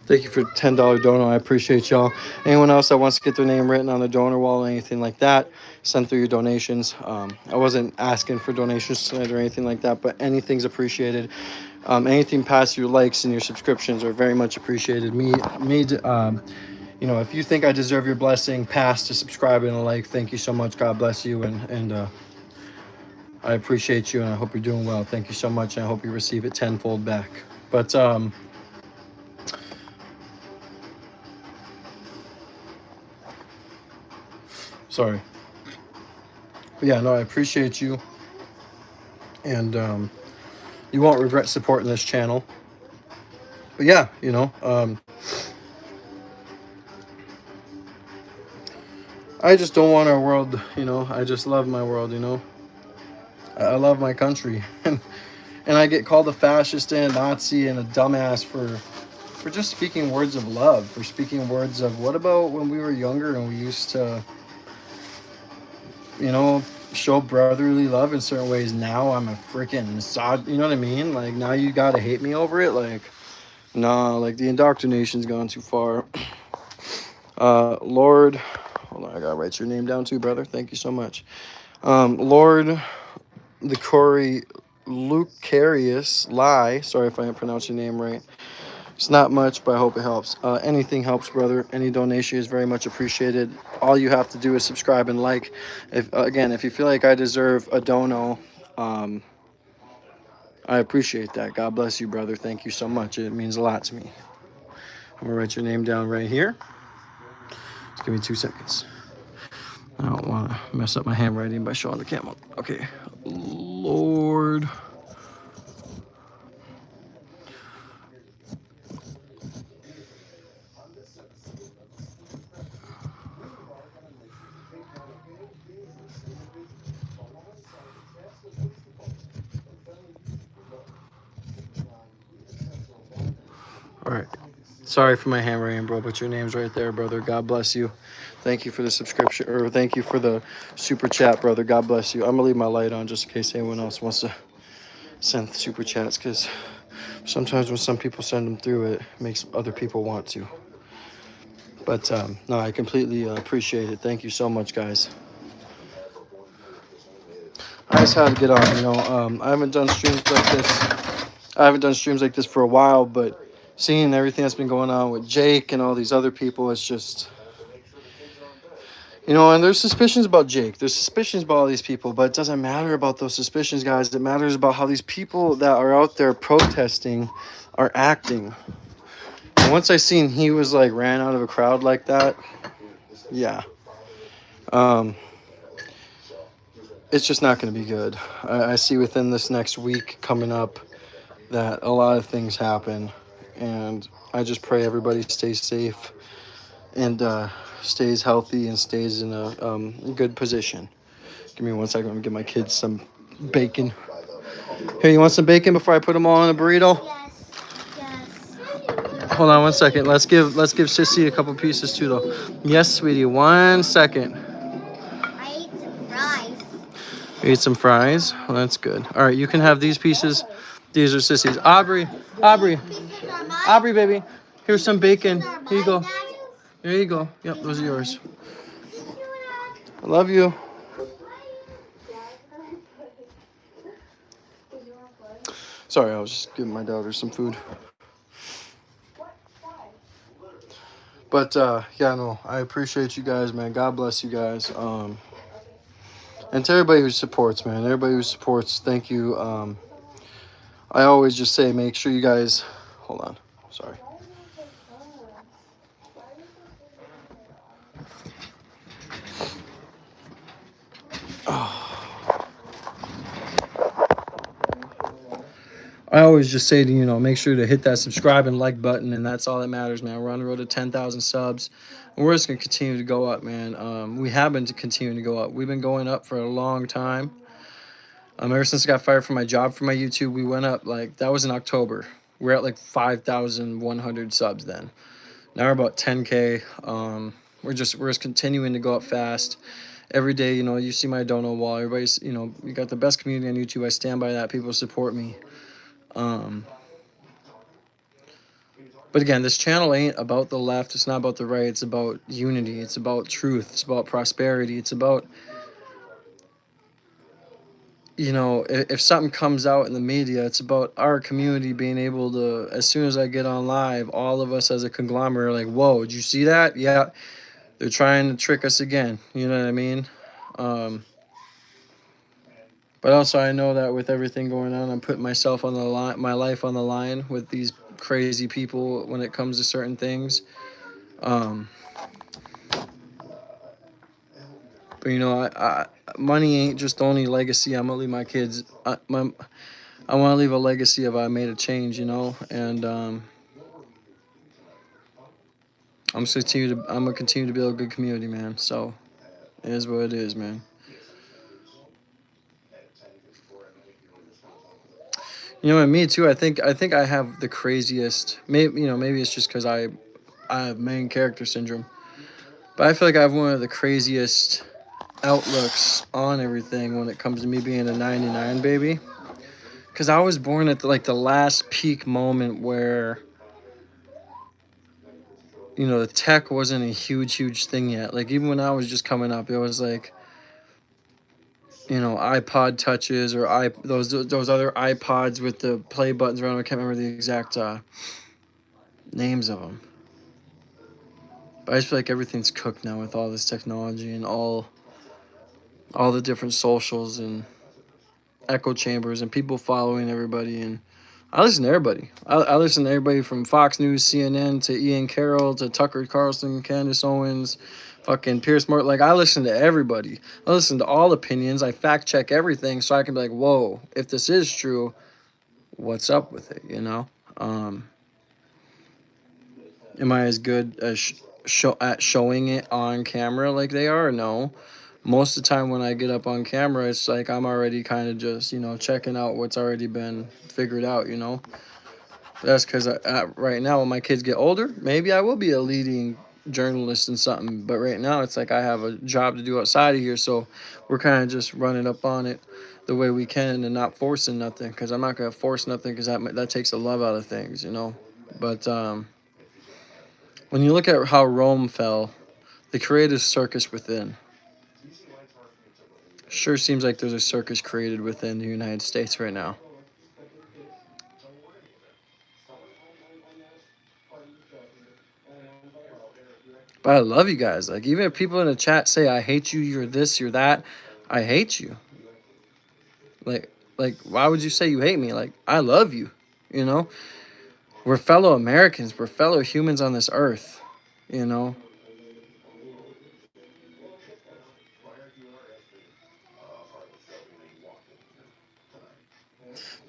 Thank you for $10 donor. I appreciate y'all. Anyone else that wants to get their name written on the donor wall or anything like that, send through your donations. I wasn't asking for donations tonight or anything like that, but anything's appreciated. Anything past your likes and your subscriptions are very much appreciated. If you think I deserve your blessing past to subscribe and a like, thank you so much. God bless you, and I appreciate you, and I hope you're doing well. Thank you so much, and I hope you receive it tenfold back. But sorry. But yeah, no, I appreciate you. And you won't regret supporting this channel. But yeah, I just don't want our world, I just love my world, I love my country. And I get called a fascist and a Nazi and a dumbass for just speaking words of love, for speaking words of what about when we were younger and we used to, show brotherly love in certain ways. Now I'm a freaking sod, you know what I mean? Like, now you gotta hate me over it. Like, nah, like the indoctrination's gone too far. Lord, hold on, I gotta write your name down too, brother. Thank you so much. Lord, the Corey Lucarius Lie. Sorry if I didn't pronounce your name right. It's not much, but I hope it helps. Anything helps, brother. Any donation is very much appreciated. All you have to do is subscribe and like. If you feel like I deserve a dono, I appreciate that. God bless you, brother. Thank you so much. It means a lot to me. I'm gonna write your name down right here. Just give me 2 seconds. I don't want to mess up my handwriting by showing the camera. Okay, Lord. All right. Sorry for my handwriting, bro, but your name's right there, brother. God bless you. Thank you for the subscription, or thank you for the super chat, brother. God bless you. I'm gonna leave my light on just in case anyone else wants to send super chats, because sometimes when some people send them through, it makes other people want to. But no, I completely appreciate it. Thank you so much, guys. I just had to get on. I haven't done streams like this. I haven't done streams like this for a while, but seeing everything that's been going on with Jake and all these other people, it's just, and there's suspicions about Jake. There's suspicions about all these people, but it doesn't matter about those suspicions, guys. It matters about how these people that are out there protesting are acting. And once I seen he was like ran out of a crowd like that, yeah. It's just not going to be good. I see within this next week coming up that a lot of things happen, and I just pray everybody stays safe and stays healthy and stays in a good position. Give me 1 second. I'm gonna give my kids some bacon. Here, you want some bacon before I put them all in a burrito? Yes. Hold on 1 second. Let's give Sissy a couple pieces too, though. Yes, sweetie. 1 second. I ate some fries. You ate some fries. Well, that's good. All right, you can have these pieces. These are Sissy's. Aubrey, These pieces are mine. baby. Here's some bacon. These are Here you go. mine, Daddy. Here you go. Yep, those are yours. I love you. Sorry, I was just giving my daughter some food. But yeah, no, I appreciate you guys, man. God bless you guys. And to everybody who supports, man. Everybody who supports, thank you. I always just say, make sure you guys. Hold on. Sorry. I always just say to make sure to hit that subscribe and like button, and that's all that matters, man. We're on the road to 10,000 subs, and we're just gonna continue to go up, man. We have been continuing to go up. We've been going up for a long time. Ever since I got fired from my job for my YouTube, we went up that was in October. We're at 5,100 subs then. Now we're about 10K. We're just continuing to go up fast. Every day, you see my dono wall. Everybody's, you got the best community on YouTube. I stand by that. People support me. But again, this channel ain't about the left. It's not about the right. It's about unity. It's about truth. It's about prosperity. It's about, if something comes out in the media, it's about our community being able to, as soon as I get on live, all of us as a conglomerate are like, whoa, did you see that? Yeah, they're trying to trick us again. You know what I mean? But also, I know that with everything going on, I'm putting myself on the line, my life on the line with these crazy people when it comes to certain things. But money ain't just the only legacy I'm gonna leave my kids. I want to leave a legacy of I made a change, and I'm gonna continue to build a good community, man. So it is what it is, man. And me too. I think I have the craziest. Maybe it's just because I have main character syndrome, but I feel like I have one of the craziest outlooks on everything when it comes to me being a 99 baby. Because I was born at the last peak moment where, the tech wasn't a huge thing yet. Even when I was just coming up, it was iPod touches or those other iPods with the play buttons around them. I can't remember the exact names of them. But I just feel like everything's cooked now with all this technology and all the different socials and echo chambers and people following everybody. And I listen to everybody. I listen to everybody from Fox News, CNN, to Ian Carroll, to Tucker Carlson, Candace Owens, fucking Pierce Morton. I listen to everybody. I listen to all opinions. I fact check everything so I can be like, whoa, if this is true, what's up with it, Am I as good as at showing it on camera like they are? No. Most of the time when I get up on camera, it's like I'm already kind of just, checking out what's already been figured out, That's because right now, when my kids get older, maybe I will be a leading journalist in something. But right now, it's like I have a job to do outside of here. So we're kind of just running up on it the way we can and not forcing nothing. Because I'm not going to force nothing because that takes the love out of things, But when you look at how Rome fell, they created a circus within. Sure seems like there's a circus created within the United States right now. But I love you guys. Even if people in the chat say, I hate you, you're this, you're that, I hate you. Why would you say you hate me? I love you, We're fellow Americans. We're fellow humans on this earth,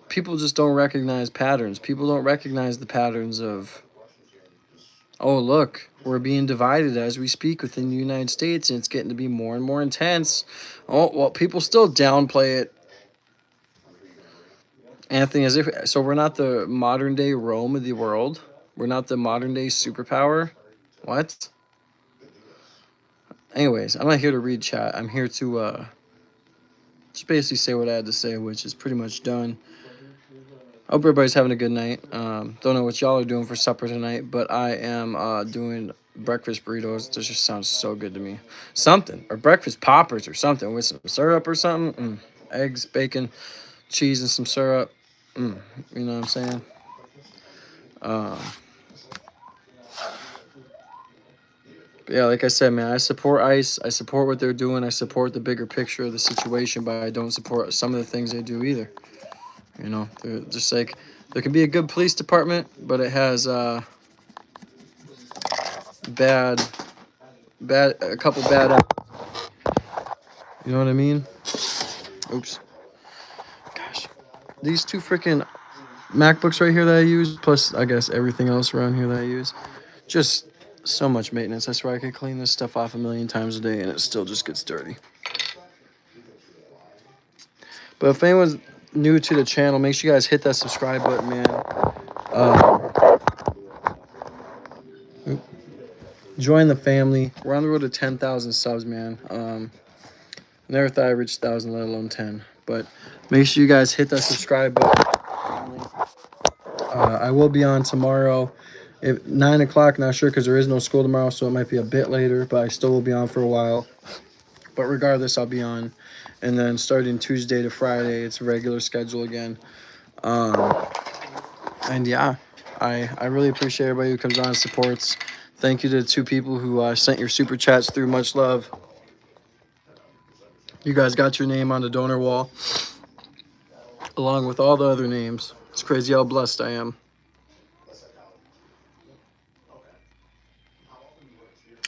People just don't recognize patterns. People don't recognize the patterns of, oh, look, we're being divided as we speak within the United States, and it's getting to be more and more intense. Oh, well, people still downplay it. Anthony, so we're not the modern day Rome of the world? We're not the modern day superpower? What? Anyways, I'm not here to read chat. I'm here to just basically say what I had to say, which is pretty much done. I hope everybody's having a good night. Don't know what y'all are doing for supper tonight, but I am doing breakfast burritos. This just sounds so good to me. Something, or breakfast poppers or something with some syrup or something. Eggs, bacon, cheese, and some syrup. You know what I'm saying? Um, but yeah, like I said, man, I support ICE. I support what they're doing. I support the bigger picture of the situation, but I don't support some of the things they do either. You know, they're just like there can be a good police department, but it has bad, a couple bad. You know what I mean? Oops. Gosh, these two freaking MacBooks right here that I use, plus I guess everything else around here that I use, just so much maintenance. I swear I could clean this stuff off a million times a day and it still just gets dirty. But if anyone's new to the channel, make sure you guys hit that subscribe button, man. Join the family. We're on the road to 10,000 subs, man. Never thought I'd reach 1,000, let alone 10. But make sure you guys hit that subscribe button. I will be on tomorrow at 9 o'clock. Not sure because there is no school tomorrow, so it might be a bit later. But I still will be on for a while. But regardless, I'll be on. And then starting Tuesday to Friday, it's a regular schedule again. And yeah, I really appreciate everybody who comes on and supports. Thank you to the two people who sent your super chats through. Much love. You guys got your name on the donor wall, along with all the other names. It's crazy how blessed I am.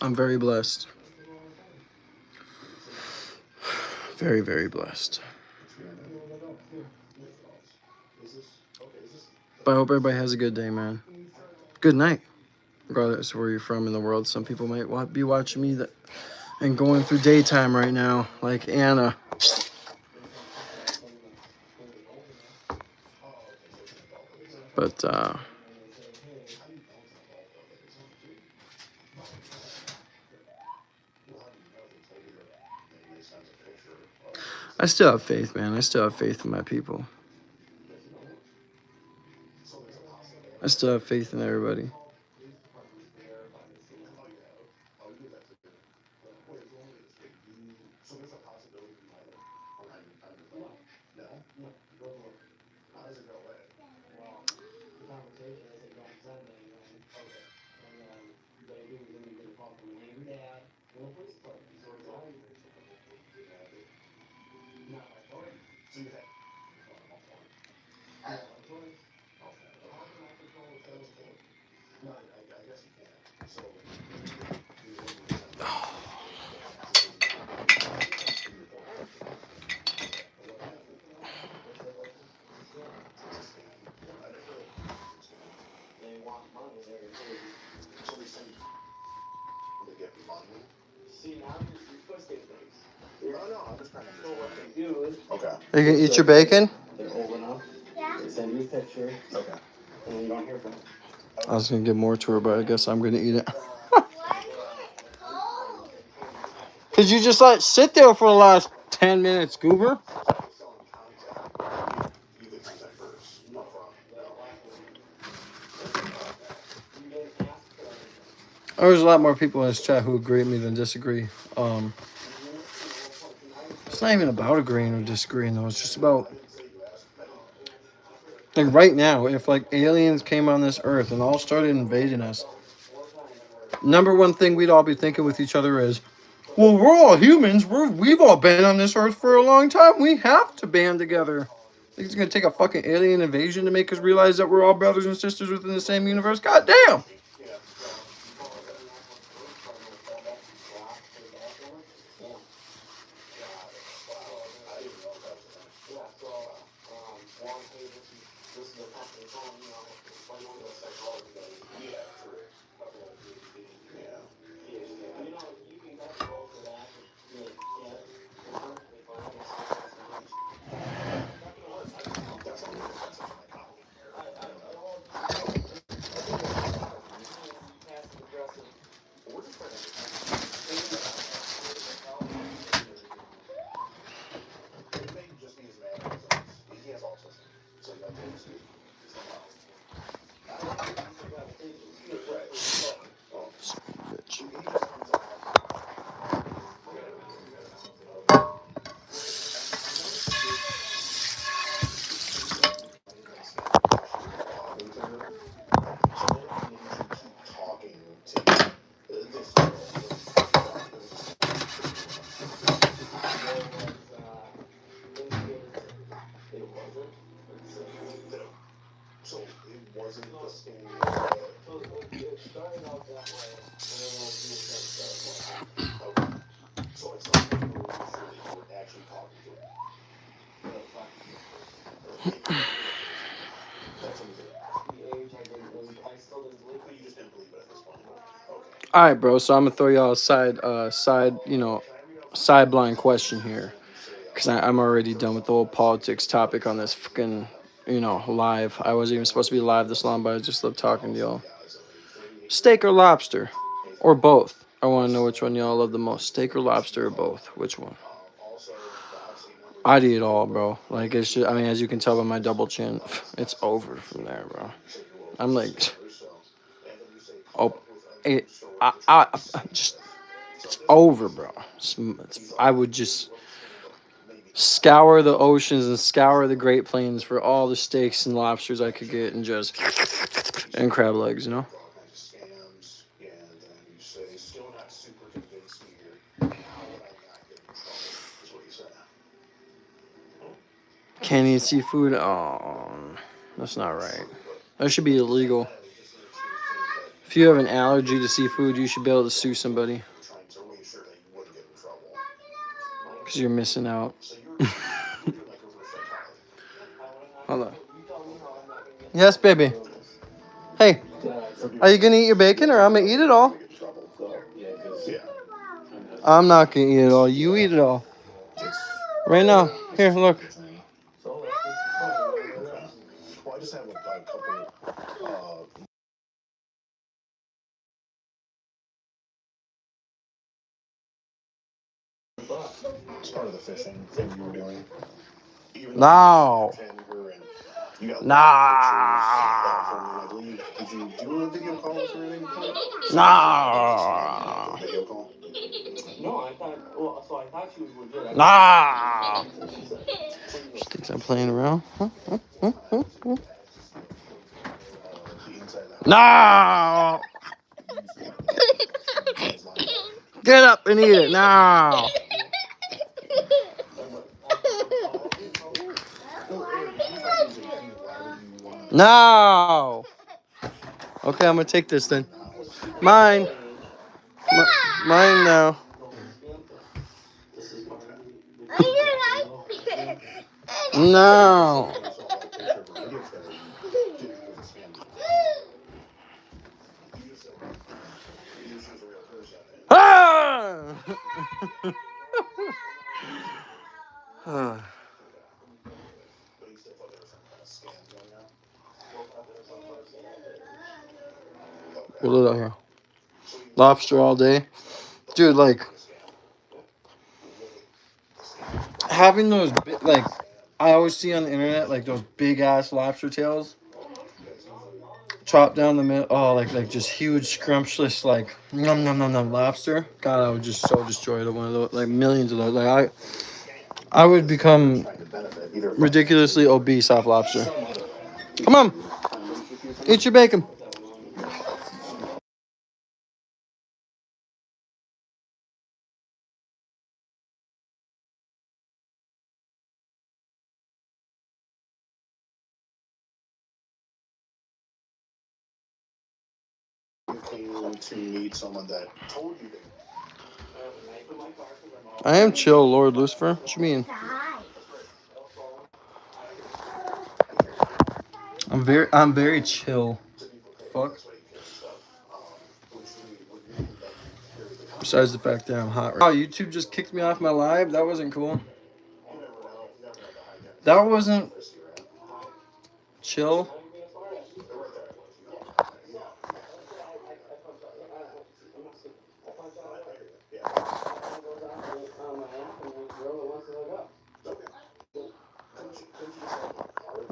I'm very blessed. Very, very blessed. But I hope everybody has a good day, man. Good night. Regardless of where you're from in the world, some people might be watching me and going through daytime right now, like Anna. But I still have faith, man. I still have faith in my people. I still have faith in everybody. Okay. Are you gonna eat your bacon? Yeah. Okay. I was gonna give more to her, but I guess I'm gonna eat it. Cause you just let it sit there for the last 10 minutes, goober. There's a lot more people in this chat who agree with me than disagree. It's not even about agreeing or disagreeing though. It's just about like right now, if like aliens came on this earth and all started invading us, number one thing we'd all be thinking with each other is, well, we're all humans. We've all been on this earth for a long time. We have to band together. Think it's gonna take a fucking alien invasion to make us realize that we're all brothers and sisters within the same universe? God damn! All right, bro. So I'm gonna throw y'all a sideline question here, because I'm already done with the whole politics topic on this fucking, live. I wasn't even supposed to be live this long, but I just love talking to y'all. Steak or lobster, or both? I want to know which one y'all love the most. Steak or lobster, or both? Which one? I'd eat it all, bro. Like, it's just, I mean, as you can tell by my double chin, it's over from there, bro. I'm like, oh, it, I just, it's over, bro. I would just scour the oceans and scour the Great Plains for all the steaks and lobsters I could get, and just, and crab legs, Can't eat seafood? Oh, that's not right. That should be illegal. If you have an allergy to seafood, you should be able to sue somebody. Because you're missing out. Hold on. Yes, baby. Hey, are you going to eat your bacon, or I'm going to eat it all? I'm not going to eat it all. You eat it all. Right now. Here, look. It's part of the fishing thing you were doing. No. Nah. Did you do a video call or anything? Nah. Video call? No, I thought she was legit. Nah. She thinks I'm playing around. No. Get up and eat it now. No. Okay, I'm gonna take this then. Mine. Mine now. No. Ah! What is that here? Lobster all day. Dude, like, having those, like, I always see on the internet, like, those big-ass lobster tails. Chopped down the middle. Oh, like just huge, scrumptious, like, nom, nom, nom, nom, lobster. God, I would just so destroy one of those, like, millions of those. Like, I would become ridiculously obese off lobster. Come on. Eat your bacon. To meet someone that told you I am chill, Lord Lucifer. What you mean? I'm very chill. Fuck. Besides the fact that I'm hot. Wow, YouTube just kicked me off my live. That wasn't cool. That wasn't chill.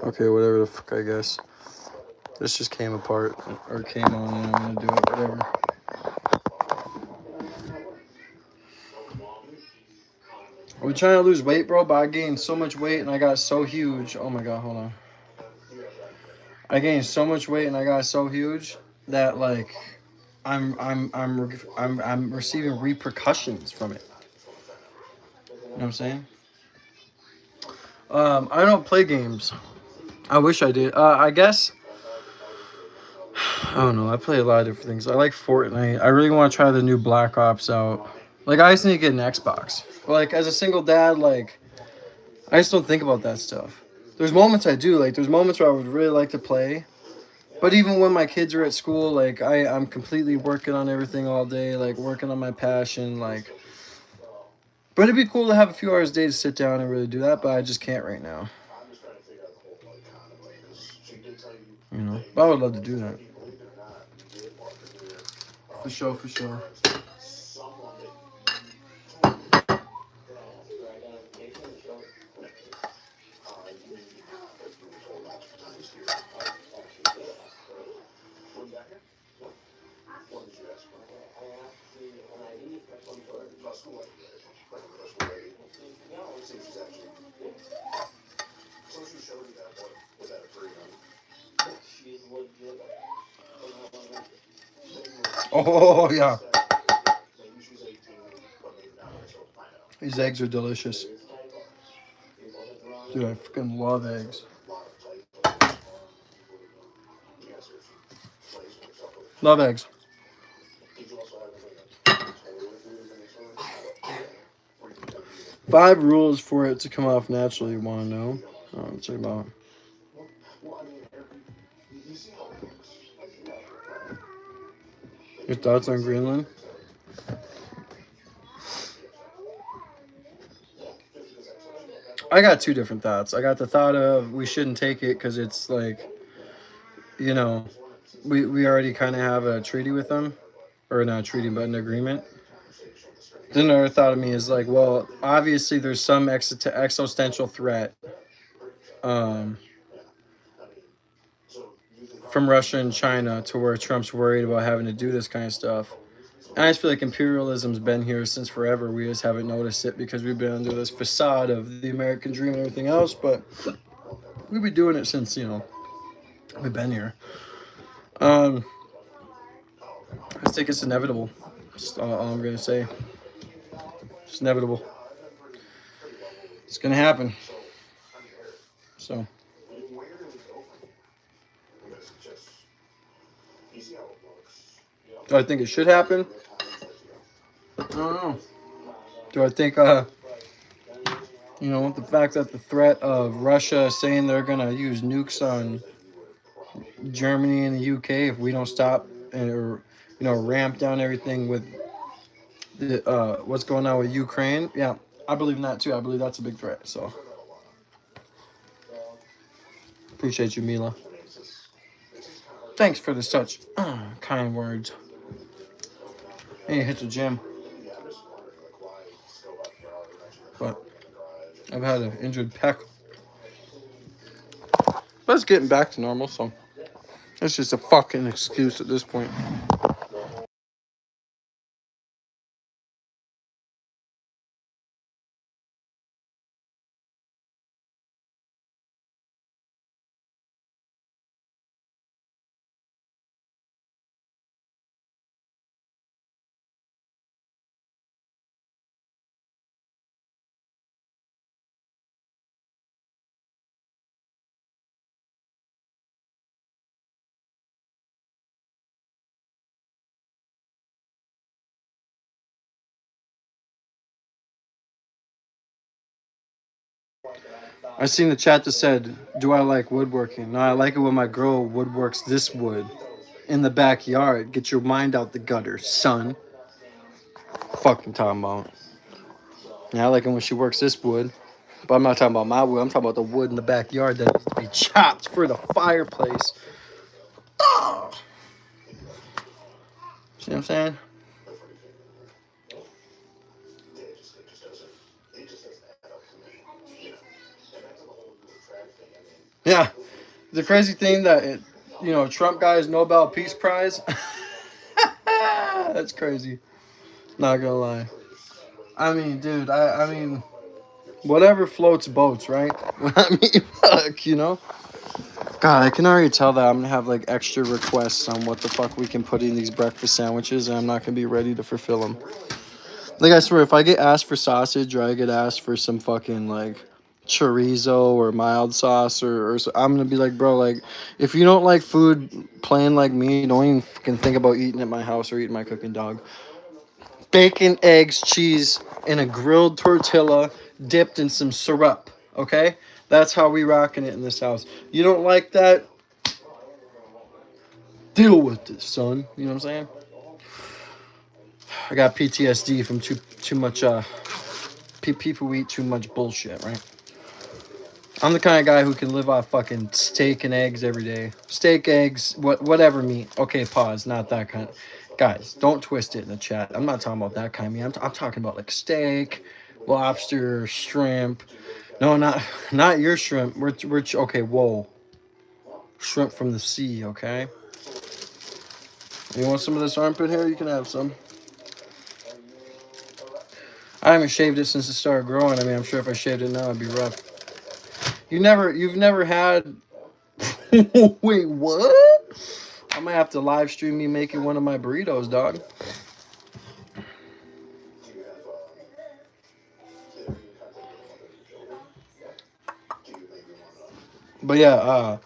Okay, whatever the fuck, I guess. This just came apart, or came on, and I'm gonna do it, whatever. I'm trying to lose weight, bro, but I gained so much weight and I got so huge. Oh my god, hold on. I gained so much weight and I got so huge that, like, I'm receiving repercussions from it. You know what I'm saying? I don't play games. I wish I did. I guess. I don't know. I play a lot of different things. I like Fortnite. I really want to try the new Black Ops out. Like, I just need to get an Xbox. But, like, as a single dad, like, I just don't think about that stuff. There's moments I do. Like, there's moments where I would really like to play. But even when my kids are at school, like, I'm completely working on everything all day, like, working on my passion, like. But it'd be cool to have a few hours a day to sit down and really do that, but I just can't right now. You know? But I would love to do that. For sure, for sure. Oh, yeah. These eggs are delicious. Dude, I freaking love eggs. Love eggs. 5 rules for it to come off naturally. You want to know? Check them out. Your thoughts on Greenland? I got 2 different thoughts. I got the thought of we shouldn't take it because it's like, you know, we already kind of have a treaty with them, or not a treaty, but an agreement. Then another thought of me is like, well, obviously there's some existential threat um, from Russia and China to where Trump's worried about having to do this kind of stuff. And I just feel like imperialism's been here since forever. We just haven't noticed it because we've been under this facade of the American dream and everything else. But we've been doing it since, we've been here. I just think it's inevitable. That's all I'm going to say. It's inevitable. It's going to happen. So. Do I think it should happen? I don't know. Do I think, the fact that the threat of Russia saying they're going to use nukes on Germany and the UK if we don't stop or, ramp down everything with the, what's going on with Ukraine? Yeah, I believe in that too. I believe that's a big threat. So, appreciate you, Mila. Thanks for the such kind words. Hey, hit the gym. But I've had an injured pec. But it's getting back to normal, so it's just a fucking excuse at this point. I seen the chat that said, "Do I like woodworking?" No, I like it when my girl woodworks this wood in the backyard. Get your mind out the gutter, son. Fucking talking about. Yeah, I like it when she works this wood. But I'm not talking about my wood. I'm talking about the wood in the backyard that needs to be chopped for the fireplace. Oh! See what I'm saying? Yeah. The crazy thing that, Trump got his Nobel Peace Prize. That's crazy. Not gonna lie. I mean, dude, I mean, whatever floats boats, right? I mean, fuck. God, I can already tell that I'm gonna have like extra requests on what the fuck we can put in these breakfast sandwiches, and I'm not gonna be ready to fulfill them. Like, I swear, if I get asked for sausage or I get asked for some fucking like chorizo or mild sauce or I'm gonna be like, bro, like, if you don't like food plain like me, don't even fucking think about eating at my house or eating my cooking dog. Bacon, eggs, cheese, and a grilled tortilla dipped in some syrup, okay? That's how we rocking it in this house. You don't like that? Deal with it, son. You know what I'm saying? I got PTSD from too much people who eat too much bullshit, right? I'm the kind of guy who can live off fucking steak and eggs every day. Steak, eggs, whatever meat. Okay, pause. Not that kind. Guys, don't twist it in the chat. I'm not talking about that kind of meat. I'm talking about like steak, lobster, shrimp. No, not your shrimp. We're okay. Whoa, shrimp from the sea. Okay. You want some of this armpit hair? You can have some. I haven't shaved it since it started growing. I mean, I'm sure if I shaved it now, it'd be rough. You've never had. Wait, what? I might have to live stream me making one of my burritos, dog. But yeah,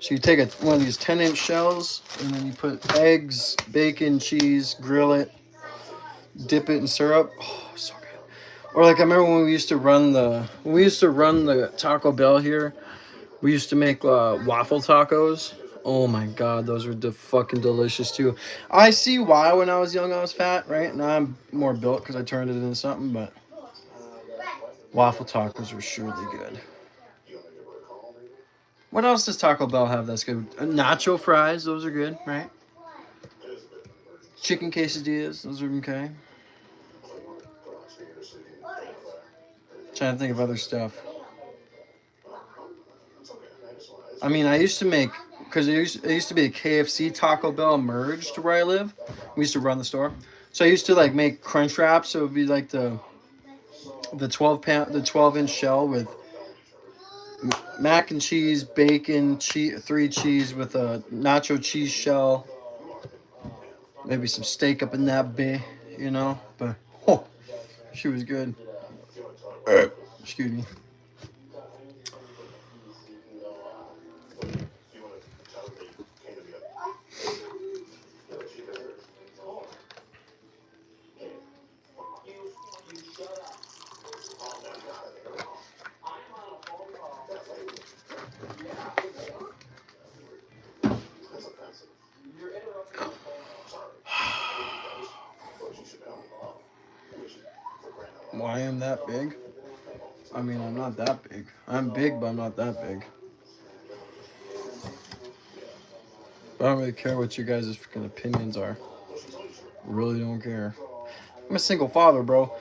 so you take one of these 10-inch shells, and then you put eggs, bacon, cheese, grill it, dip it in syrup. Oh, so good. Or like I remember when we used to run the Taco Bell here. We used to make waffle tacos. Oh my god, those were fucking delicious too. I see why when I was young I was fat, right? Now I'm more built because I turned it into something, but waffle tacos were surely good. What else does Taco Bell have that's good? Nacho fries, those are good, right? Chicken quesadillas, those are okay. Trying to think of other stuff. I mean, I used to make, because it used to be a KFC Taco Bell merged where I live. We used to run the store. So I used to like make crunch wraps. So it would be like the 12-inch shell with mac and cheese, bacon, 3 cheese with a nacho cheese shell. Maybe some steak up in that bit, you know. But she was good. Excuse me. Why I'm that big? I mean, I'm not that big. I'm big, but I'm not that big. I don't really care what you guys' freaking opinions are. Really don't care. I'm a single father, bro.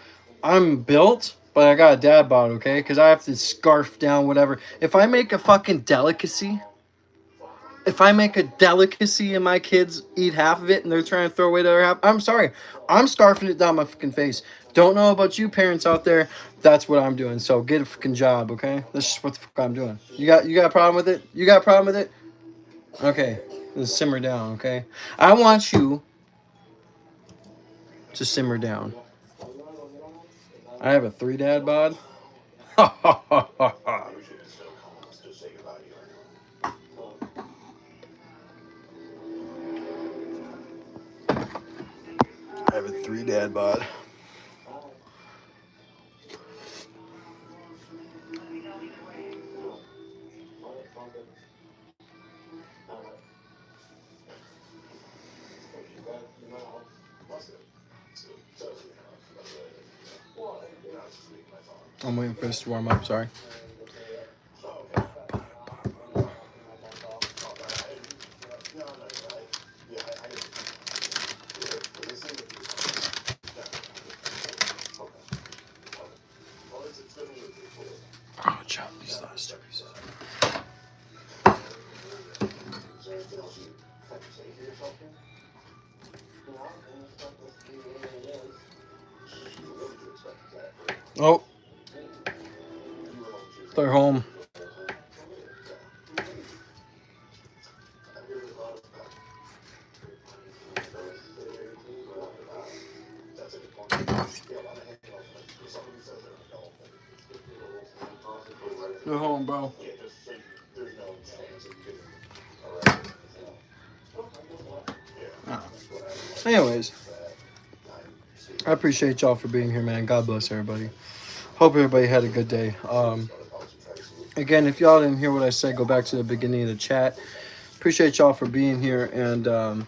I'm built, but I got a dad bod, okay? Because I have to scarf down whatever. If I make a fucking delicacy, and my kids eat half of it and they're trying to throw away the other half, I'm sorry. I'm scarfing it down my fucking face. Don't know about you parents out there. That's what I'm doing. So get a fucking job, okay? That's just what the fuck I'm doing. You got a problem with it? You got a problem with it? Okay. Then simmer down, okay? I want you to simmer down. I have a 3 dad bod. Ha ha ha ha ha. I have a 3 dad bod. I'm waiting for this to warm up, sorry. Oh, chop these last 2 pieces. Oh, they're home. They're home, bro. Anyways, I appreciate y'all for being here, man. God bless everybody. Hope everybody had a good day. Again, if y'all didn't hear what I said, go back to the beginning of the chat. Appreciate y'all for being here and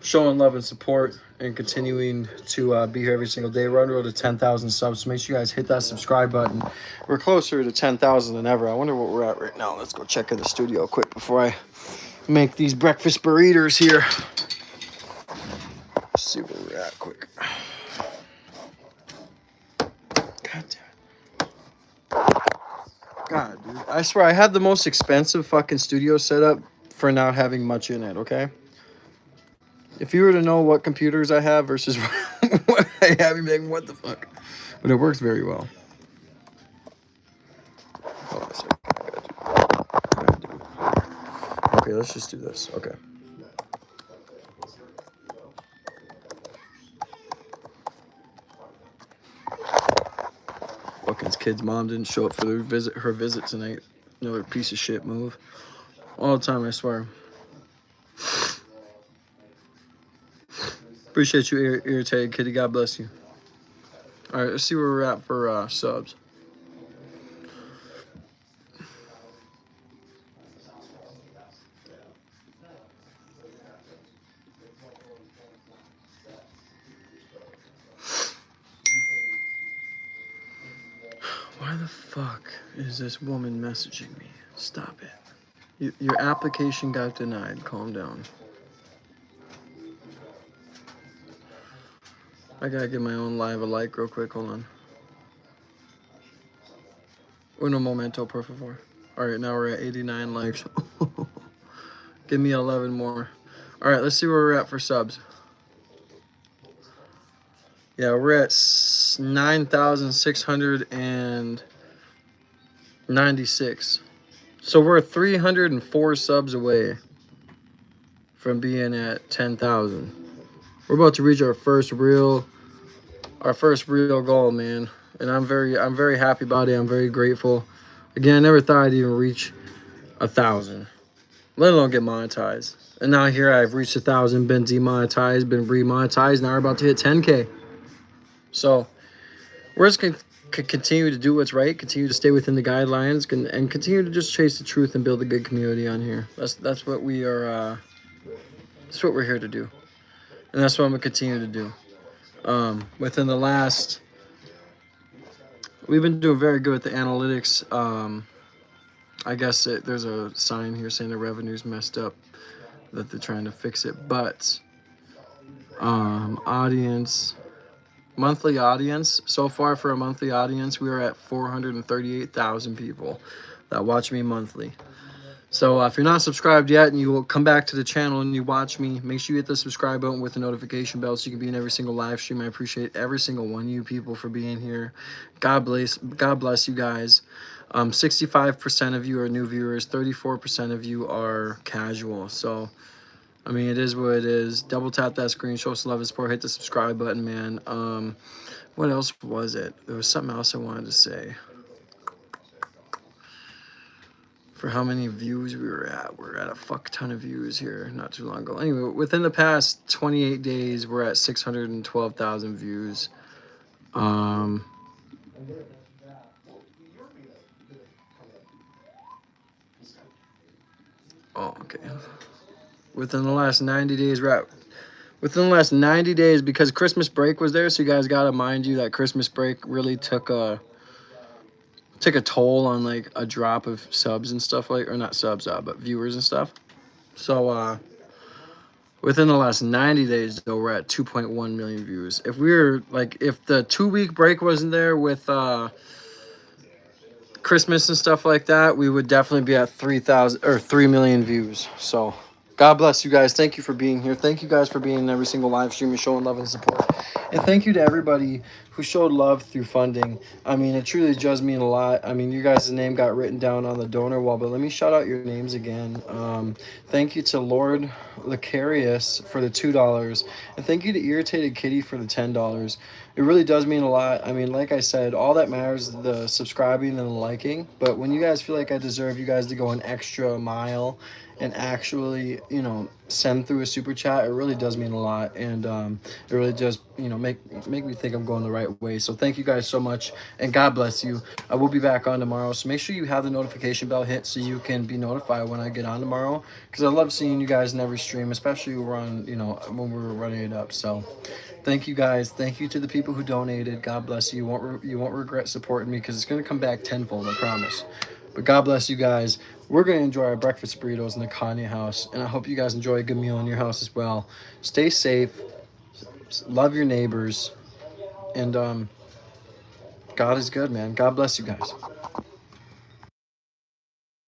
showing love and support and continuing to be here every single day. We're on the road to 10,000 subs, so make sure you guys hit that subscribe button. We're closer to 10,000 than ever. I wonder what we're at right now. Let's go check in the studio quick before I make these breakfast burritos here. Let's see where we're at quick. God damn it. God, dude. I swear I had the most expensive fucking studio setup for not having much in it, okay? If you were to know what computers I have versus what I have, you'd be like, what the fuck? But it works very well. Hold on a second. Okay, let's just do this. Okay. Fucking kid's mom didn't show up for her visit tonight. Another piece of shit move. All the time, I swear. Appreciate you, irritated kitty. God bless you. All right, let's see where we're at for subs. Why the fuck is this woman messaging me? Stop it. Your application got denied. Calm down. I gotta get my own live a like real quick. Hold on. Uno momento, por favor. All right, now we're at 89 likes. Give me 11 more. All right, let's see where we're at for subs. Yeah, we're at 9,696. So we're 304 subs away from being at 10,000. We're about to reach our first real goal, man. And I'm very happy about it. I'm very grateful. Again, I never thought I'd even reach 1,000, let alone get monetized. And now here I've reached 1,000, been demonetized, been remonetized. Now we're about to hit 10K. So we're just gonna continue to do what's right, continue to stay within the guidelines, and continue to just chase the truth and build a good community on here. That's what we are. That's what we're here to do, and that's what I'm gonna continue to do. Within the last, we've been doing very good with the analytics. I guess there's a sign here saying the revenue's messed up, that they're trying to fix it. But monthly audience, so far for a monthly audience, we are at 438,000 people that watch me monthly. So if you're not subscribed yet and you will come back to the channel and you watch me, make sure you hit the subscribe button with the notification bell so you can be in every single live stream. I appreciate every single one of you people for being here. God bless you guys. 65% of you are new viewers, 34% of you are casual. So I mean, it is what it is. Double tap that screen, show some love and support, hit the subscribe button, man. What else was it? There was something else I wanted to say. For how many views we were at. We're at a fuck ton of views here not too long ago. Anyway, within the past 28 days, we're at 612,000 views. Oh, okay. Within the last 90 days, within the last 90 days, because Christmas break was there, so you guys gotta mind you that Christmas break really took a toll on like a drop of subs and stuff, like, or not subs, but viewers and stuff. So within the last 90 days, though, we're at 2.1 million views. If we were like, if the 2-week break wasn't there with Christmas and stuff like that, we would definitely be at 3 million views. So God bless you guys. Thank you for being here. Thank you guys for being in every single live stream and showing love and support. And thank you to everybody who showed love through funding. I mean, it truly does mean a lot. I mean, you guys' name got written down on the donor wall, but let me shout out your names again. Thank you to Lord Lecarius for the $2. And thank you to Irritated Kitty for the $10. It really does mean a lot. I mean, like I said, all that matters is the subscribing and the liking. But when you guys feel like I deserve you guys to go an extra mile and actually, you know, send through a super chat, it really does mean a lot, and it really does, make me think I'm going the right way. So thank you guys so much, and God bless you. I will be back on tomorrow, so make sure you have the notification bell hit so you can be notified when I get on tomorrow, because I love seeing you guys in every stream, especially when we're running it up. So thank you guys. Thank you to the people who donated. God bless you. You won't regret supporting me, because it's going to come back tenfold, I promise. But God bless you guys. We're going to enjoy our breakfast burritos in the Kanye house, and I hope you guys enjoy a good meal in your house as well. Stay safe, love your neighbors, and God is good, man. God bless you guys.